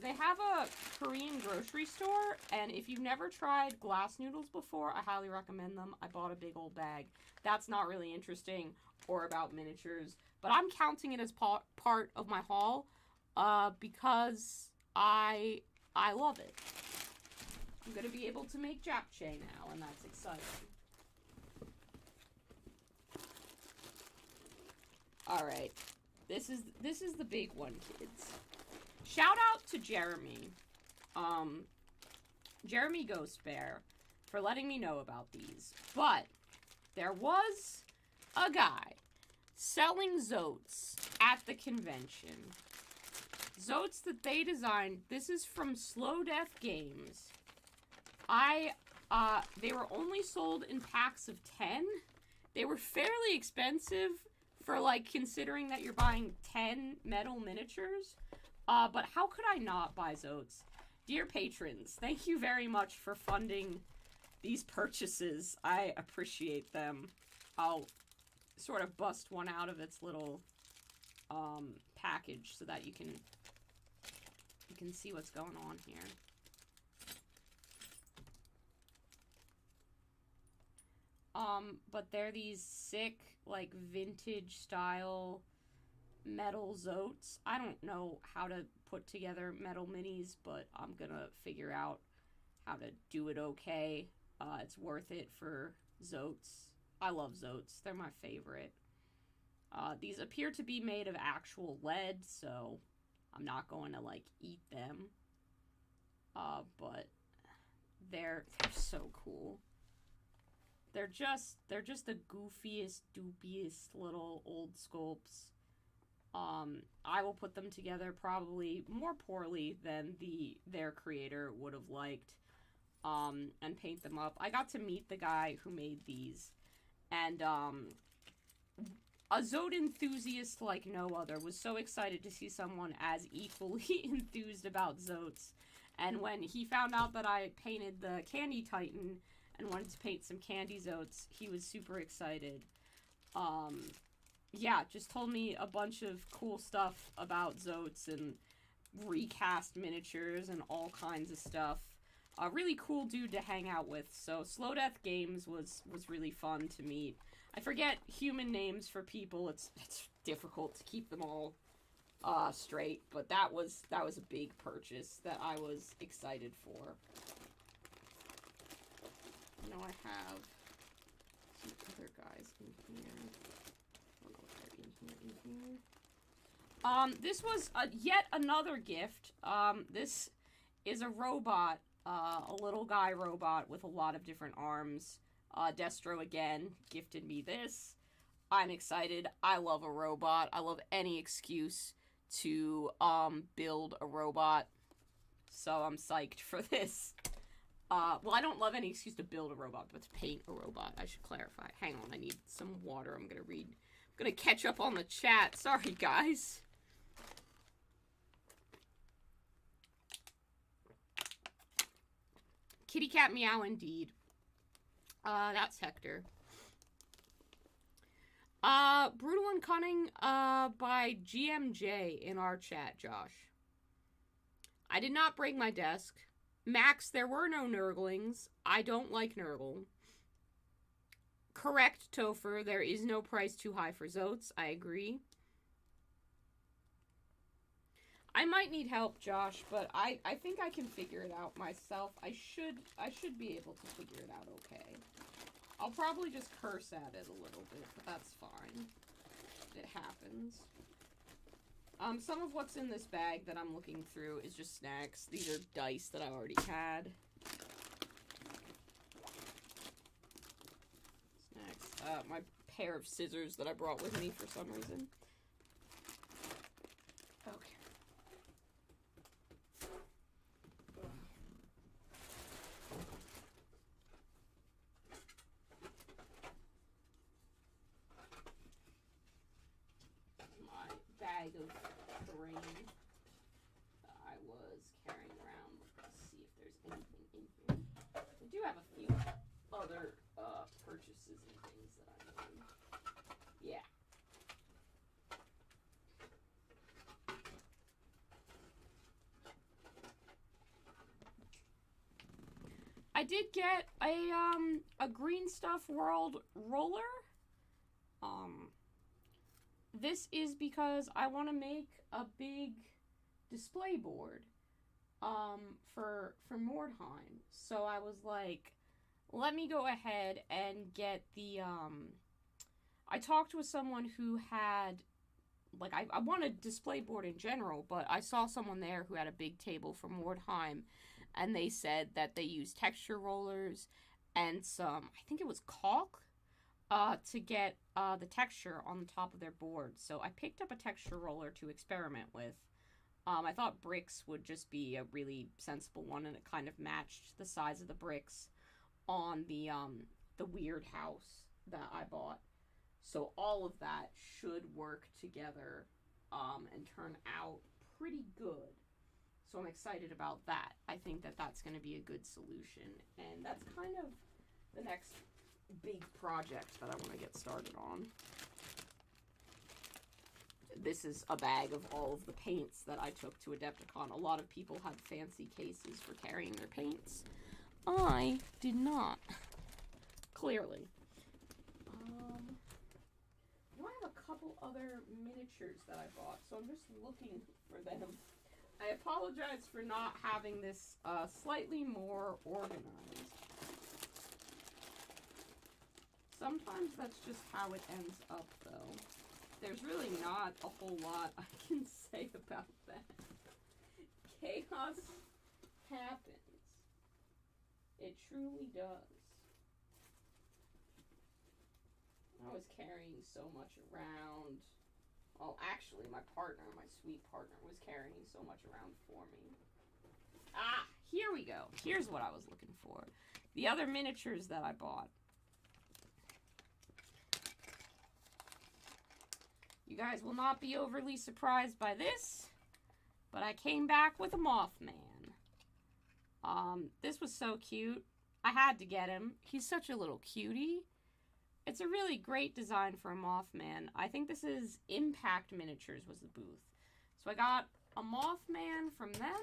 They have a Korean grocery store, and if you've never tried glass noodles before, I highly recommend them. I bought a big old bag. That's not really interesting or about miniatures, but I'm counting it as part of my haul, because I love it. I'm gonna be able to make japchae now, and that's exciting. Alright, this is the big one, kids. Shout out to Jeremy, Jeremy Ghost Bear, for letting me know about these. But there was a guy selling Zotes at the convention. Zotes that they designed. This is from Slow Death Games. They were only sold in packs of 10. They were fairly expensive for, like, considering that you're buying 10 metal miniatures. But how could I not buy Zotes? Dear patrons, thank you very much for funding these purchases. I appreciate them. I'll sort of bust one out of its little package so that you can see what's going on here. But they're these sick, like, vintage style metal Zotes. I don't know how to put together metal minis, but I'm gonna figure out how to do it okay. It's worth it for Zotes. I love Zotes. They're my favorite. These appear to be made of actual lead, so I'm not going to, like, eat them. But they're so cool. They're just the goofiest, dubious little old sculpts. I will put them together probably more poorly than their creator would have liked, and paint them up. I got to meet the guy who made these, and, a Zote enthusiast like no other was so excited to see someone as equally enthused about Zotes, and when he found out that I painted the Candy Titan and wanted to paint some Candy Zotes, he was super excited. Yeah, just told me a bunch of cool stuff about Zotes and recast miniatures and all kinds of stuff. A really cool dude to hang out with. So Slow Death Games was really fun to meet. I forget human names for people. It's difficult to keep them all straight, but that was a big purchase that I was excited for. You know, I have some other guys in here. This was yet another gift. This is a robot, a little guy robot with a lot of different arms. Destro again gifted me this. I'm excited. I love a robot. I love any excuse to build a robot. So I'm psyched for this. Well, I don't love any excuse to build a robot, but to paint a robot, I should clarify. Hang on, I need some water. I'm gonna catch up on the chat. Sorry, guys. Kitty cat meow indeed. That's Hector. Brutal and Cunning, by GMJ in our chat, Josh. I did not break my desk. Max, there were no Nurglings. I don't like Nurgle. Correct, Topher. There is no price too high for Zotes. I agree. I might need help, Josh, but I think I can figure it out myself. I should be able to figure it out okay. I'll probably just curse at it a little bit, but that's fine. It happens. Some of what's in this bag that I'm looking through is just snacks. These are dice that I already had. Snacks. My pair of scissors that I brought with me for some reason. Okay. My bag of grain that I was carrying around. Let's see if there's anything in here. I do have a few other purchases and things that I made. Yeah. I did get a Green Stuff World roller. This is because I want to make a big display board for Mordheim. So I was like, let me go ahead and get the I talked with someone who had, like, I want a display board in general, but I saw someone there who had a big table for Mordheim, and they said that they use texture rollers and some, I think it was caulk, to get the texture on the top of their board. So I picked up a texture roller to experiment with. I thought bricks would just be a really sensible one, and it kind of matched the size of the bricks on the weird house that I bought. So all of that should work together and turn out pretty good. So I'm excited about that. I think that that's going to be a good solution. And that's kind of the next big project that I want to get started on. This is a bag of all of the paints that I took to Adepticon. A lot of people had fancy cases for carrying their paints. I did not. Clearly. I have a couple other miniatures that I bought, so I'm just looking for them. I apologize for not having this slightly more organized. Sometimes that's just how it ends up, though. There's really not a whole lot I can say about that. Chaos happens. It truly does. I was carrying so much around. Oh, actually, my sweet partner, was carrying so much around for me. Ah, here we go. Here's what I was looking for. The other miniatures that I bought. You guys will not be overly surprised by this, but I came back with a Mothman. This was so cute. I had to get him. He's such a little cutie. It's a really great design for a Mothman. I think this is Impact Miniatures was the booth. So I got a Mothman from them.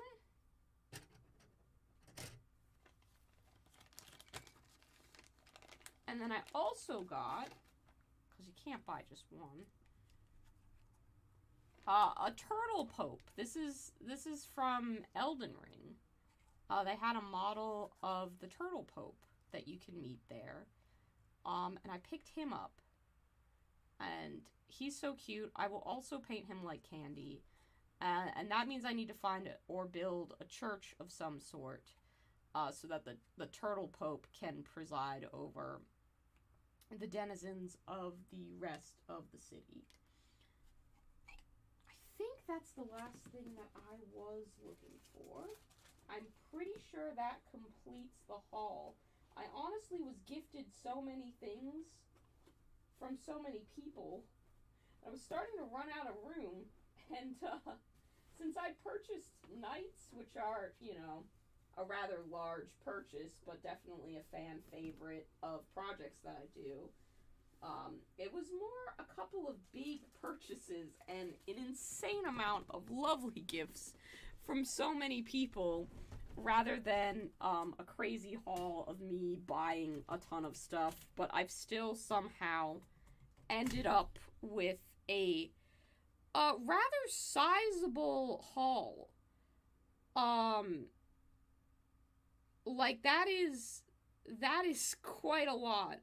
And then I also got, because you can't buy just one, a Turtle Pope. This is from Elden Ring. They had a model of the Turtle Pope that you can meet there. And I picked him up. and he's so cute. I will also paint him like candy. And that means I need to find or build a church of some sort, so that the Turtle Pope can preside over the denizens of the rest of the city. I think that's the last thing that I was looking for. I'm pretty sure that completes the haul. I honestly was gifted so many things from so many people. I was starting to run out of room, and since I purchased Knights, which are, you know, a rather large purchase, but definitely a fan favorite of projects that I do, it was more a couple of big purchases and an insane amount of lovely gifts from so many people, rather than a crazy haul of me buying a ton of stuff. But I've still somehow ended up with a rather sizable haul. Like, that is quite a lot.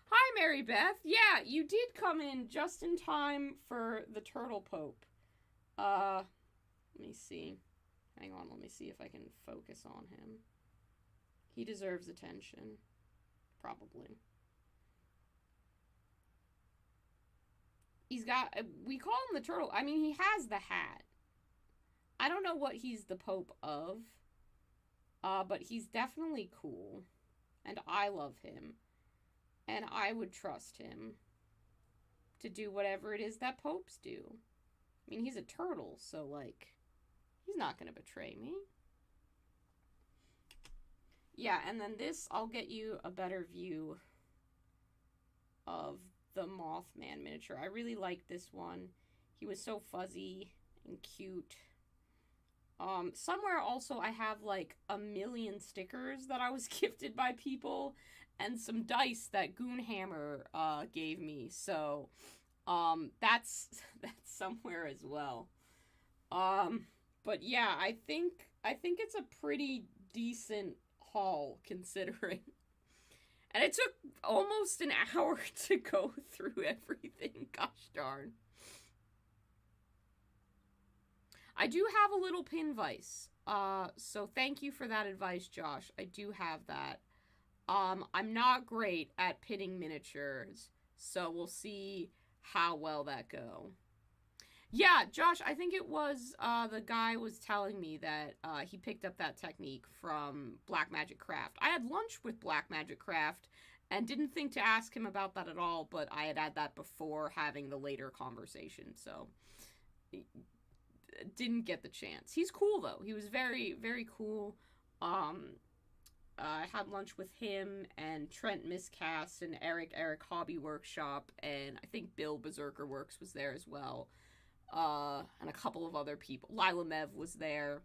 Hi, Mary Beth. Yeah, you did come in just in time for the Turtle Pope. Let me see. Hang on, let me see if I can focus on him. He deserves attention. Probably. He's got, we call him the turtle. I mean, he has the hat. I don't know what he's the Pope of. But he's definitely cool. And I love him. And I would trust him to do whatever it is that popes do. I mean, he's a turtle, so, like, he's not gonna betray me. Yeah, and then this, I'll get you a better view of the Mothman miniature. I really like this one. He was so fuzzy and cute. Somewhere also I have like 1,000,000 stickers that I was gifted by people, and some dice that Goonhammer gave me. So that's somewhere as well. But yeah, I think it's a pretty decent haul considering. And it took almost an hour to go through everything. Gosh darn. I do have a little pin vise. So thank you for that advice, Josh. I do have that. I'm not great at pinning miniatures, so we'll see how well that go. Yeah, Josh, I think it was, the guy was telling me that, he picked up that technique from Black Magic Craft. I had lunch with Black Magic Craft and didn't think to ask him about that at all, but I had that before having the later conversation, so didn't get the chance. He's cool, though. He was very, very cool. I had lunch with him and Trent Miscast and Eric Hobby Workshop, and I think Bill Berserker Works was there as well. And a couple of other people. Lila Mev was there.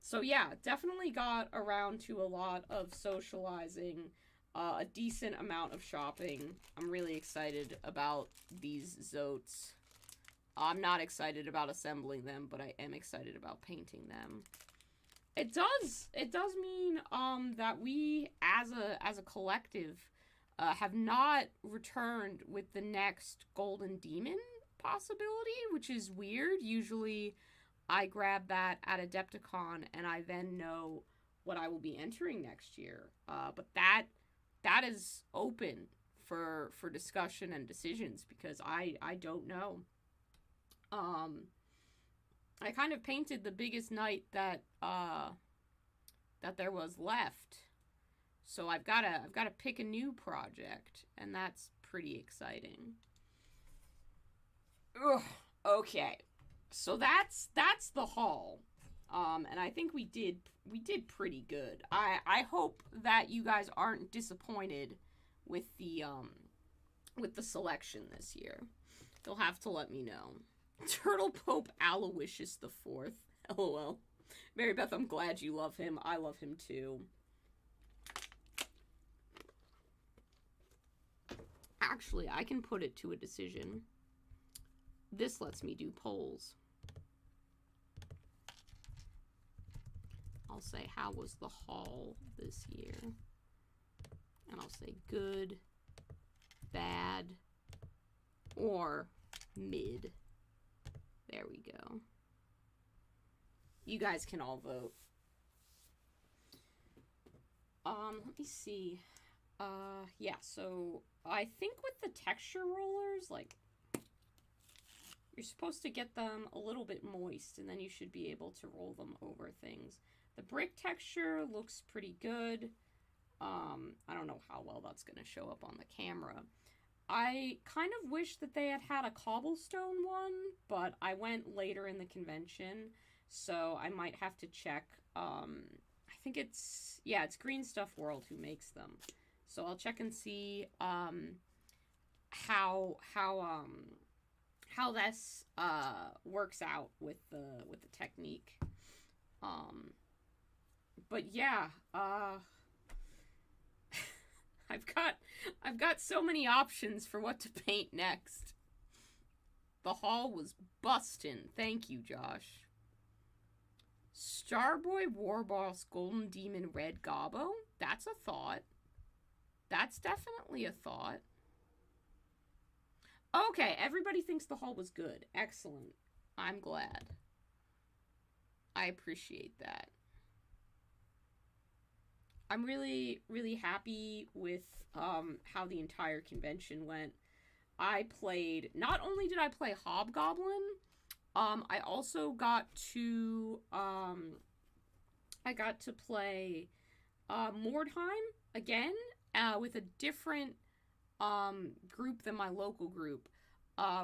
So yeah, definitely got around to a lot of socializing, a decent amount of shopping. I'm really excited about these Zotes. I'm not excited about assembling them, but I am excited about painting them. It does mean, that we, as a collective, have not returned with the next Golden Demon possibility, which is weird. Usually I grab that at Adepticon and I then know what I will be entering next year. But that is open for discussion and decisions because I don't know. I kind of painted the biggest knight that there was left. So I've got to pick a new project, and that's pretty exciting. Ugh, okay. So that's the haul. And I think we did pretty good. I hope that you guys aren't disappointed with the selection this year. You'll have to let me know. Turtle Pope Aloysius the Fourth. LOL. Mary Beth, I'm glad you love him. I love him too. Actually, I can put it to a decision. This lets me do polls. I'll say, how was the haul this year? And I'll say good, bad, or mid. There we go. You guys can all vote. Let me see. Yeah, so I think with the texture rollers, like, you're supposed to get them a little bit moist, and then you should be able to roll them over things. The brick texture looks pretty good. I don't know how well that's going to show up on the camera. I kind of wish that they had had a cobblestone one, but I went later in the convention, so I might have to check. I think it's Green Stuff World who makes them. So I'll check and see how this works out with the technique. But yeah, I've got so many options for what to paint next. The hall was bustin'. Thank you, Josh. Starboy Warboss Golden Demon Red Gobbo? That's a thought. That's definitely a thought. Okay, everybody thinks the hall was good. Excellent. I'm glad. I appreciate that. I'm really, really happy with how the entire convention went. Not only did I play Hobgoblin, I also got to play Mordheim again, with a different group than my local group.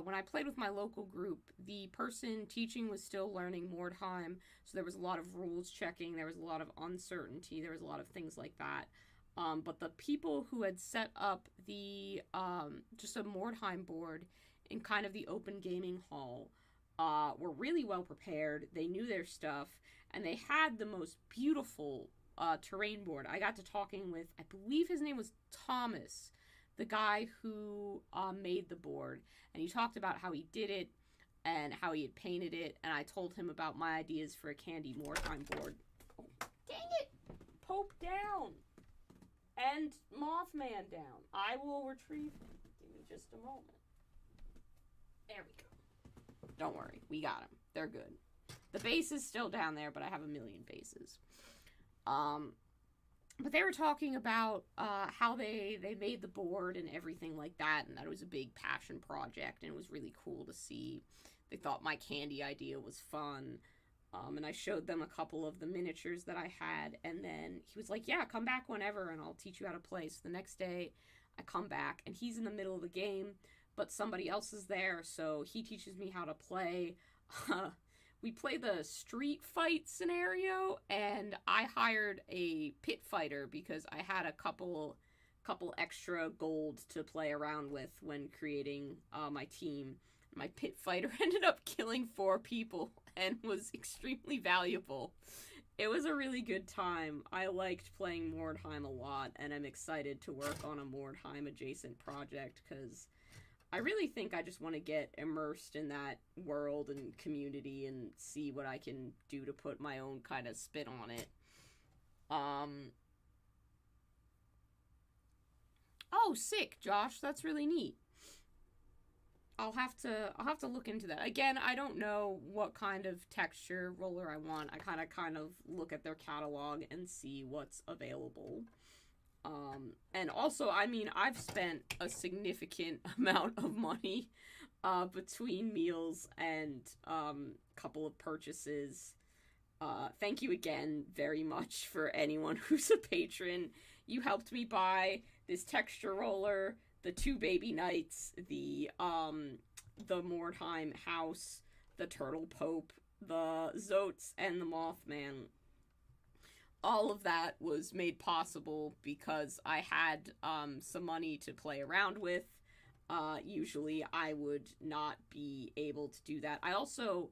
When I played with my local group, the person teaching was still learning Mordheim, so there was a lot of rules checking, there was a lot of uncertainty, there was a lot of things like that. But the people who had set up the just a Mordheim board in kind of the open gaming hall were really well prepared. They knew their stuff, and they had the most beautiful terrain board. I got to talking with, I believe his name was Thomas, the guy who made the board, and he talked about how he did it and how he had painted it, and I told him about my ideas for a Candy Mordheim board. Oh, dang it! Pope down! And Mothman down. I will retrieve him. Give me just a moment. There we go. Don't worry, we got him. They're good. The base is still down there, but I have a million bases. But they were talking about how they made the board and everything like that, and that it was a big passion project, and it was really cool to see. They thought my candy idea was fun, and I showed them a couple of the miniatures that I had, and then he was like, yeah, come back whenever, and I'll teach you how to play. So the next day, I come back, and he's in the middle of the game, but somebody else is there, so he teaches me how to play. We play the street fight scenario, and I hired a pit fighter because I had a couple extra gold to play around with when creating my team. My pit fighter ended up killing 4 people and was extremely valuable. It was a really good time. I liked playing Mordheim a lot, and I'm excited to work on a Mordheim adjacent project because I really think I just want to get immersed in that world and community and see what I can do to put my own kind of spin on it. Oh, sick, Josh. That's really neat. I'll have to look into that. Again, I don't know what kind of texture roller I want. I kind of look at their catalog and see what's available. And also, I mean, I've spent a significant amount of money between meals and couple of purchases. Thank you again very much for anyone who's a patron. You helped me buy this texture roller, the 2 baby knights, the Mordheim house, the Turtle Pope, the Zotes, and the Mothman. All of that was made possible because I had some money to play around with. Usually I would not be able to do that. I also,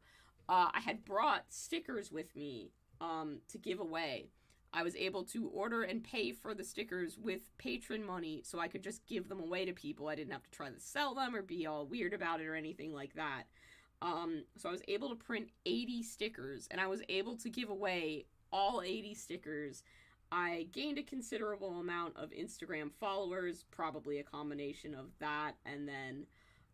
I had brought stickers with me to give away. I was able to order and pay for the stickers with patron money, so I could just give them away to people. I didn't have to try to sell them or be all weird about it or anything like that. So I was able to print 80 stickers, and I was able to give away all 80 stickers. I gained a considerable amount of Instagram followers, probably a combination of that, and then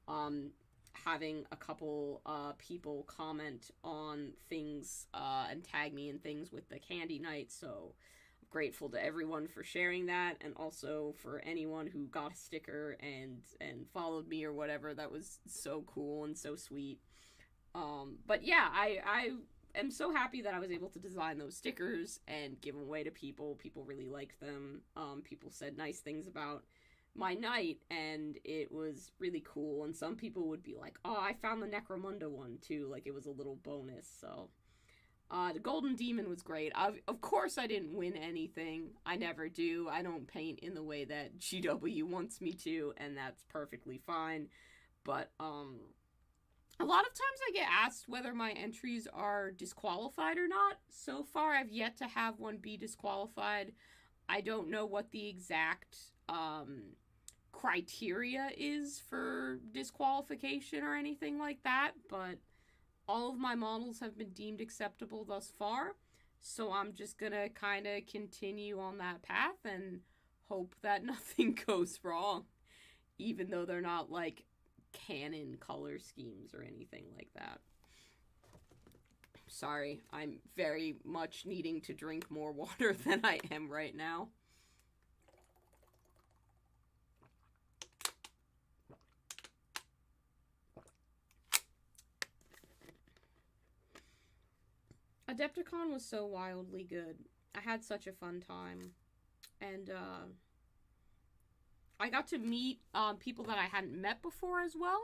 having a couple people comment on things and tag me in things with the candy night, so I'm grateful to everyone for sharing that, and also for anyone who got a sticker and followed me or whatever. That was so cool and so sweet. But yeah, I am so happy that I was able to design those stickers and give them away to people. People really liked them. People said nice things about my night, and it was really cool. And some people would be like, oh, I found the Necromunda one too, like it was a little bonus. So the Golden Demon was great. Of course I didn't win anything. I never do. I don't paint in the way that GW wants me to, and that's perfectly fine. But a lot of times I get asked whether my entries are disqualified or not. So far I've yet to have one be disqualified. I don't know what the exact criteria is for disqualification or anything like that, but all of my models have been deemed acceptable thus far, so I'm just gonna kind of continue on that path and hope that nothing goes wrong, even though they're not like canon color schemes or anything like that. Sorry, I'm very much needing to drink more water than I am right now. Adepticon was so wildly good. I had such a fun time. And, I got to meet, people that I hadn't met before as well.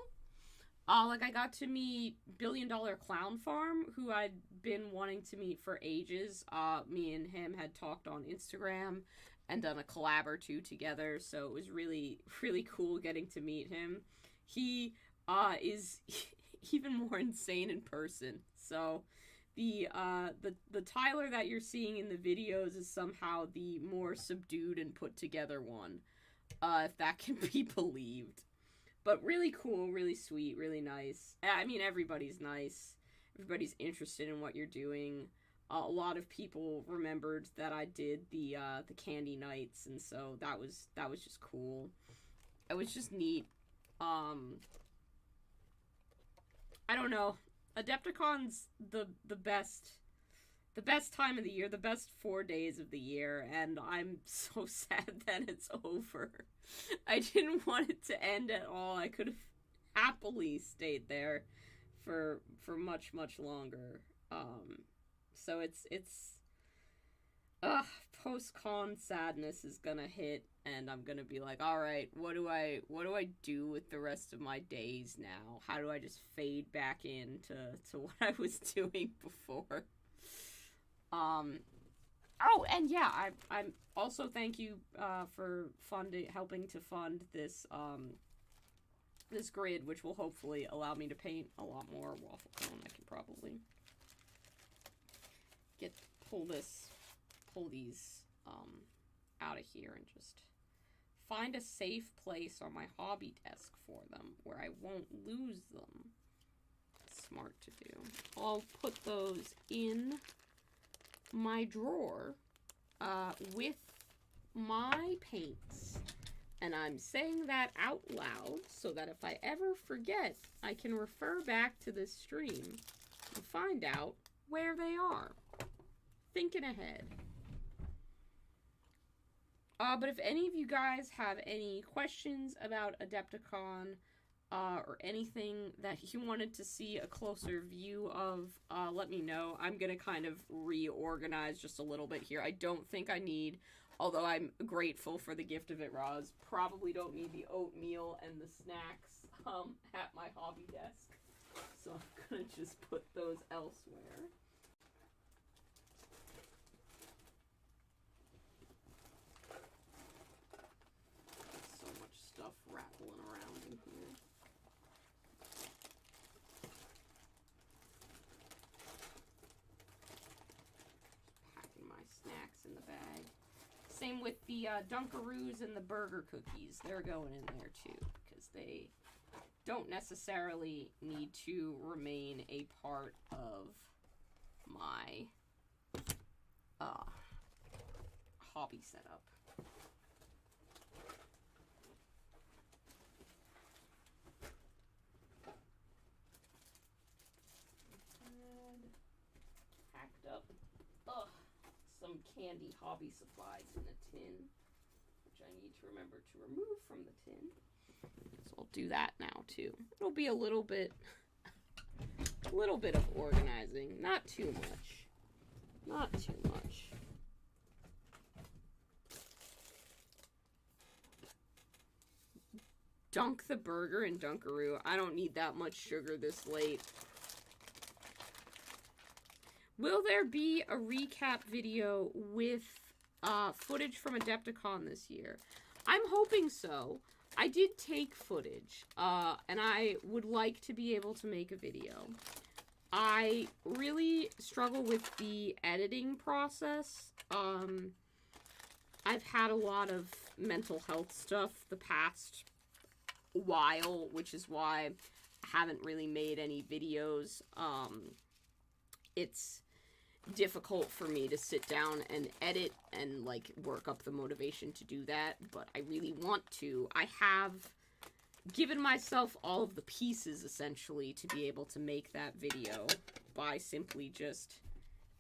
Like, I got to meet Billion Dollar Clown Farm, who I'd been wanting to meet for ages. Me and him had talked on Instagram and done a collab or two together, so it was really, really cool getting to meet him. He, is even more insane in person, so the Tyler that you're seeing in the videos is somehow the more subdued and put together one, if that can be believed. But really cool, really sweet, really nice. I mean, everybody's nice. Everybody's interested in what you're doing. A lot of people remembered that I did the candy nights, and so that was just cool. It was just neat. I don't know. Adepticon's the best time of the year, the best 4 days of the year, and I'm so sad that it's over. I didn't want it to end at all. I could have happily stayed there for much, much longer. So it's post-con sadness is gonna hit, and I'm gonna be like, all right, what do I do with the rest of my days now? How do I just fade back into what I was doing before? Oh, and yeah, I'm also thank you for helping to fund this this grid, which will hopefully allow me to paint a lot more waffle cone. I can probably pull these out of here and just find a safe place on my hobby desk for them where I won't lose them. That's smart to do. I'll put those in my drawer with my paints, and I'm saying that out loud so that if I ever forget, I can refer back to this stream and find out where they are. Thinking ahead. But if any of you guys have any questions about Adepticon, or anything that you wanted to see a closer view of, let me know. I'm gonna kind of reorganize just a little bit here. I don't think I need, although I'm grateful for the gift of it, Roz, probably don't need the oatmeal and the snacks at my hobby desk. So I'm gonna just put those elsewhere. So much stuff rattling around in here. Packing my snacks in the bag. Same with the Dunkaroos and the burger cookies. They're going in there too, because they don't necessarily need to remain a part of my hobby setup. candy hobby supplies in a tin, which I need to remember to remove from the tin. So I'll do that now too. It'll be a little bit of organizing, not too much. Not too much. Dunk the burger in Dunkaroo. I don't need that much sugar this late. Will there be a recap video with footage from Adepticon this year? I'm hoping so. I did take footage, and I would like to be able to make a video. I really struggle with the editing process. I've had a lot of mental health stuff the past while, which is why I haven't really made any videos. It's difficult for me to sit down and edit and like work up the motivation to do that, but I really want to. I have given myself all of the pieces essentially to be able to make that video by simply just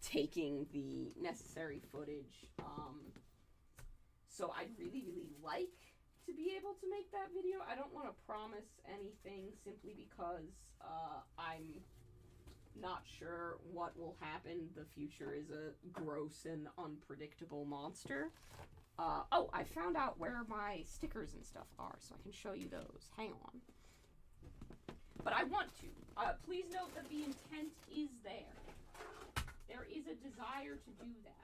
taking the necessary footage. So I'd really like to be able to make that video. I don't want to promise anything simply because I'm not sure what will happen. The future is a gross and unpredictable monster. Oh, I found out where my stickers and stuff are, so I can show you those. Hang on. But I want to. Please note that the intent is there. There is a desire to do that.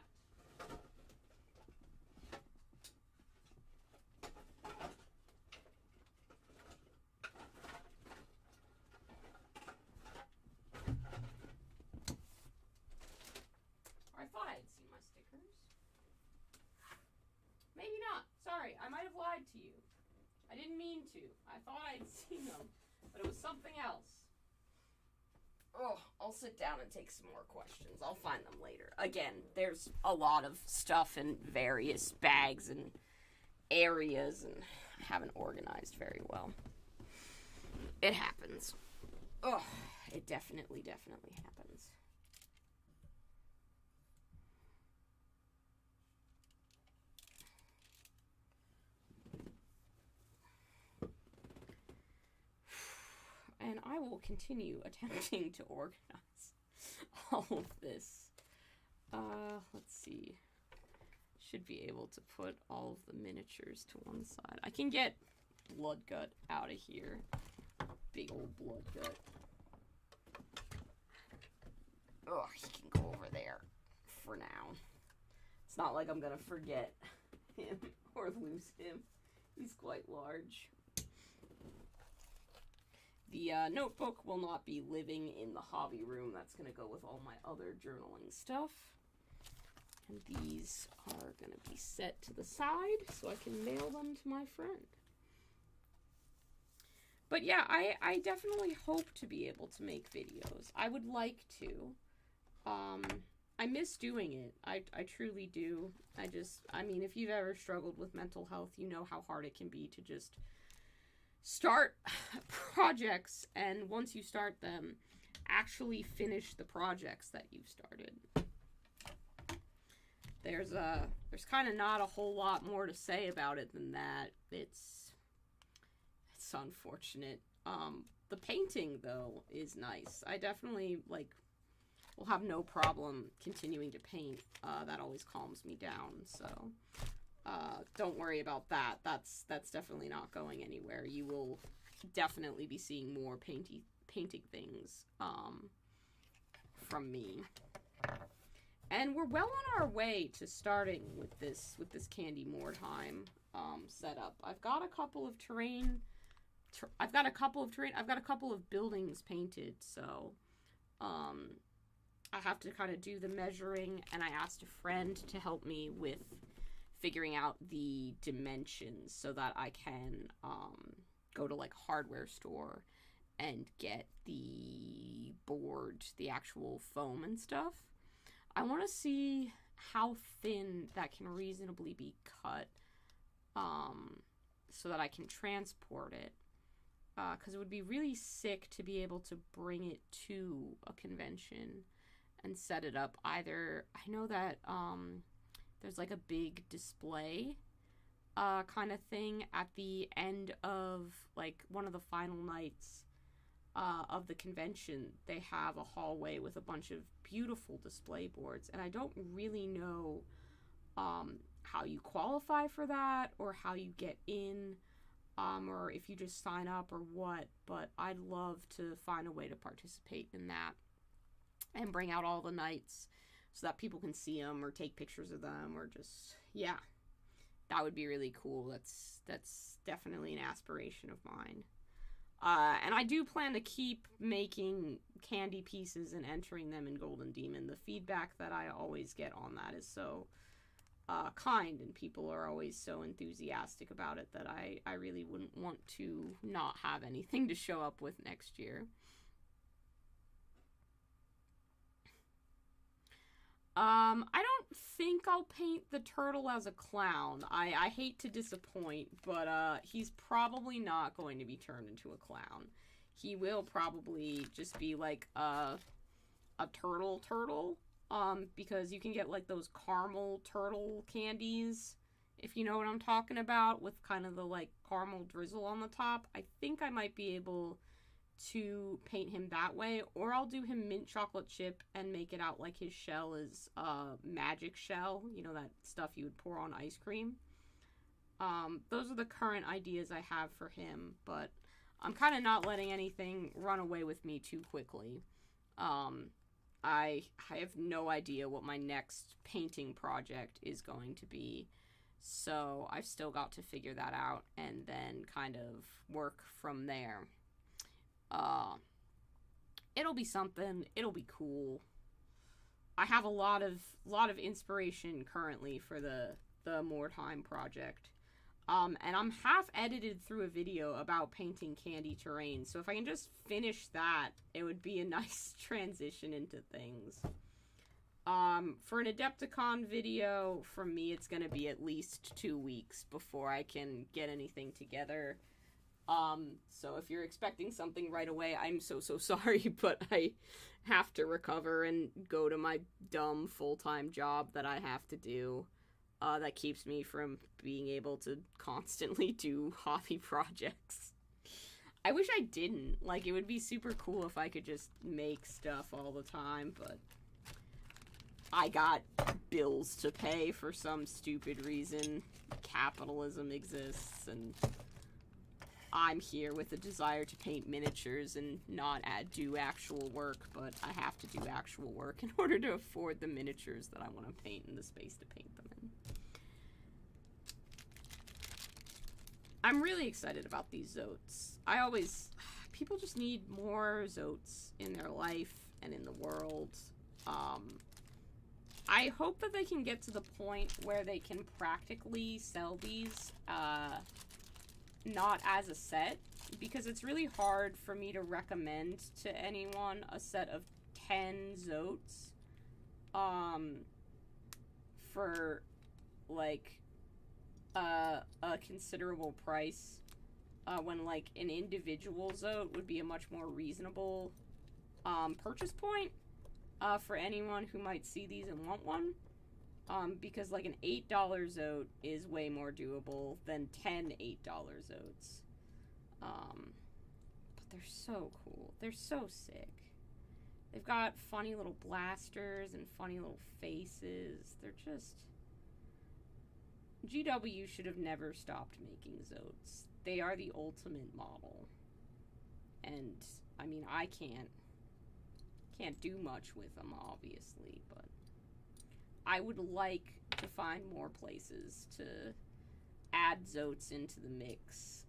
Maybe not. Sorry, I might have lied to you. I didn't mean to. I thought I'd seen them, but it was something else. Oh, I'll sit down and take some more questions. I'll find them later. Again, there's a lot of stuff in various bags and areas, and I haven't organized very well. It happens. Oh, it definitely happens. And I will continue attempting to organize all of this. Let's see. Should be able to put all of the miniatures to one side. I can get Bloodgut out of here. Big old Bloodgut. Oh, he can go over there for now. It's not like I'm gonna forget him or lose him. He's quite large. The notebook will not be living in the hobby room. That's going to go with all my other journaling stuff. And these are going to be set to the side so I can mail them to my friend. But yeah, I definitely hope to be able to make videos. I would like to. I miss doing it. I truly do. I mean, if you've ever struggled with mental health, you know how hard it can be to just start projects, and once you start them, actually finish the projects that you've started. There's kind of not a whole lot more to say about it than that. It's unfortunate. The painting though is nice. I definitely will have no problem continuing to paint. That always calms me down, so don't worry about that. That's definitely not going anywhere. You will definitely be seeing more painting things from me. And we're well on our way to starting with this Candy Mordheim setup. I've got a couple of I've got a couple of buildings painted, so I have to kind of do the measuring, and I asked a friend to help me with figuring out the dimensions so that I can go to a hardware store and get the board, the actual foam and stuff. I want to see how thin that can reasonably be cut so that I can transport it, because it would be really sick to be able to bring it to a convention and set it up. Either I know that there's like a big display kind of thing at the end of like one of the final nights of the convention. They have a hallway with a bunch of beautiful display boards, and I don't really know how you qualify for that or how you get in, or if you just sign up or what, but I'd love to find a way to participate in that and bring out all the knights so that people can see them or take pictures of them, or just, yeah, that would be really cool. That's definitely an aspiration of mine. And I do plan to keep making candy pieces and entering them in Golden Demon. The feedback that I always get on that is so kind, and people are always so enthusiastic about it that I really wouldn't want to not have anything to show up with next year. I don't think I'll paint the turtle as a clown. I hate to disappoint, but he's probably not going to be turned into a clown. He will probably just be like a turtle, because you can get like those caramel turtle candies, if you know what I'm talking about, with kind of the like caramel drizzle on the top. I think I might be able to paint him that way, or I'll do him mint chocolate chip and make it out like his shell is magic shell, you know, that stuff you would pour on ice cream. Those are the current ideas I have for him, but I'm kind of not letting anything run away with me too quickly. I have no idea what my next painting project is going to be, so I've still got to figure that out and then kind of work from there. It'll be something. It'll be cool. I have a lot of inspiration currently for the Mordheim project. And I'm half edited through a video about painting candy terrain, so if I can just finish that, it would be a nice transition into things. For an Adepticon video, for me, it's gonna be at least 2 weeks before I can get anything together. So if you're expecting something right away, I'm so sorry, but I have to recover and go to my dumb full-time job that I have to do, that keeps me from being able to constantly do hobby projects. I wish I didn't. Like, it would be super cool if I could just make stuff all the time, but I got bills to pay for some stupid reason. Capitalism exists, and I'm here with a desire to paint miniatures and not do actual work, but I have to do actual work in order to afford the miniatures that I want to paint and the space to paint them in. I'm really excited about these Zotes. People just need more Zotes in their life and in the world. I hope that they can get to the point where they can practically sell these, not as a set, because it's really hard for me to recommend to anyone a set of 10 Zotes for like a considerable price, when like an individual Zote would be a much more reasonable purchase point for anyone who might see these and want one. Because like an $8 Zote is way more doable than 10 $8 Zotes. But they're so cool. They're so sick. They've got funny little blasters and funny little faces. They're just... GW should have never stopped making Zotes. They are the ultimate model. And, I mean, I can't do much with them, obviously, but I would like to find more places to add Zotes into the mix.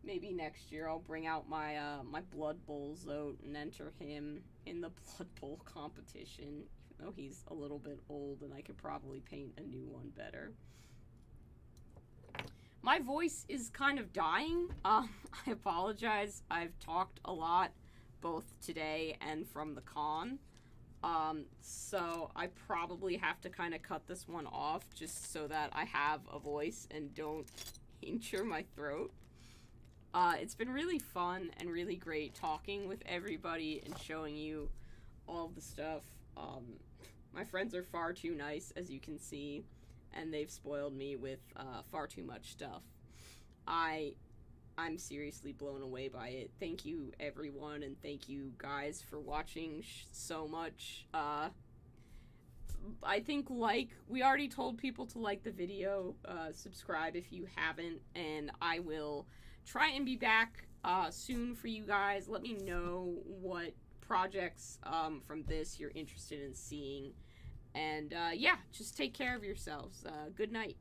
Maybe next year I'll bring out my my Blood Bowl Zote and enter him in the Blood Bowl competition, even though he's a little bit old and I could probably paint a new one better. My voice is kind of dying. I apologize. I've talked a lot, both today and from the con. So I probably have to kind of cut this one off just so that I have a voice and don't injure my throat. It's been really fun and really great talking with everybody and showing you all of the stuff. My friends are far too nice, as you can see, and they've spoiled me with far too much stuff. I'm seriously blown away by it. Thank you, everyone, and thank you guys for watching so much. I think, we already told people to like the video, subscribe if you haven't, and I will try and be back soon for you guys. Let me know what projects from this you're interested in seeing, and yeah, just take care of yourselves. Good night.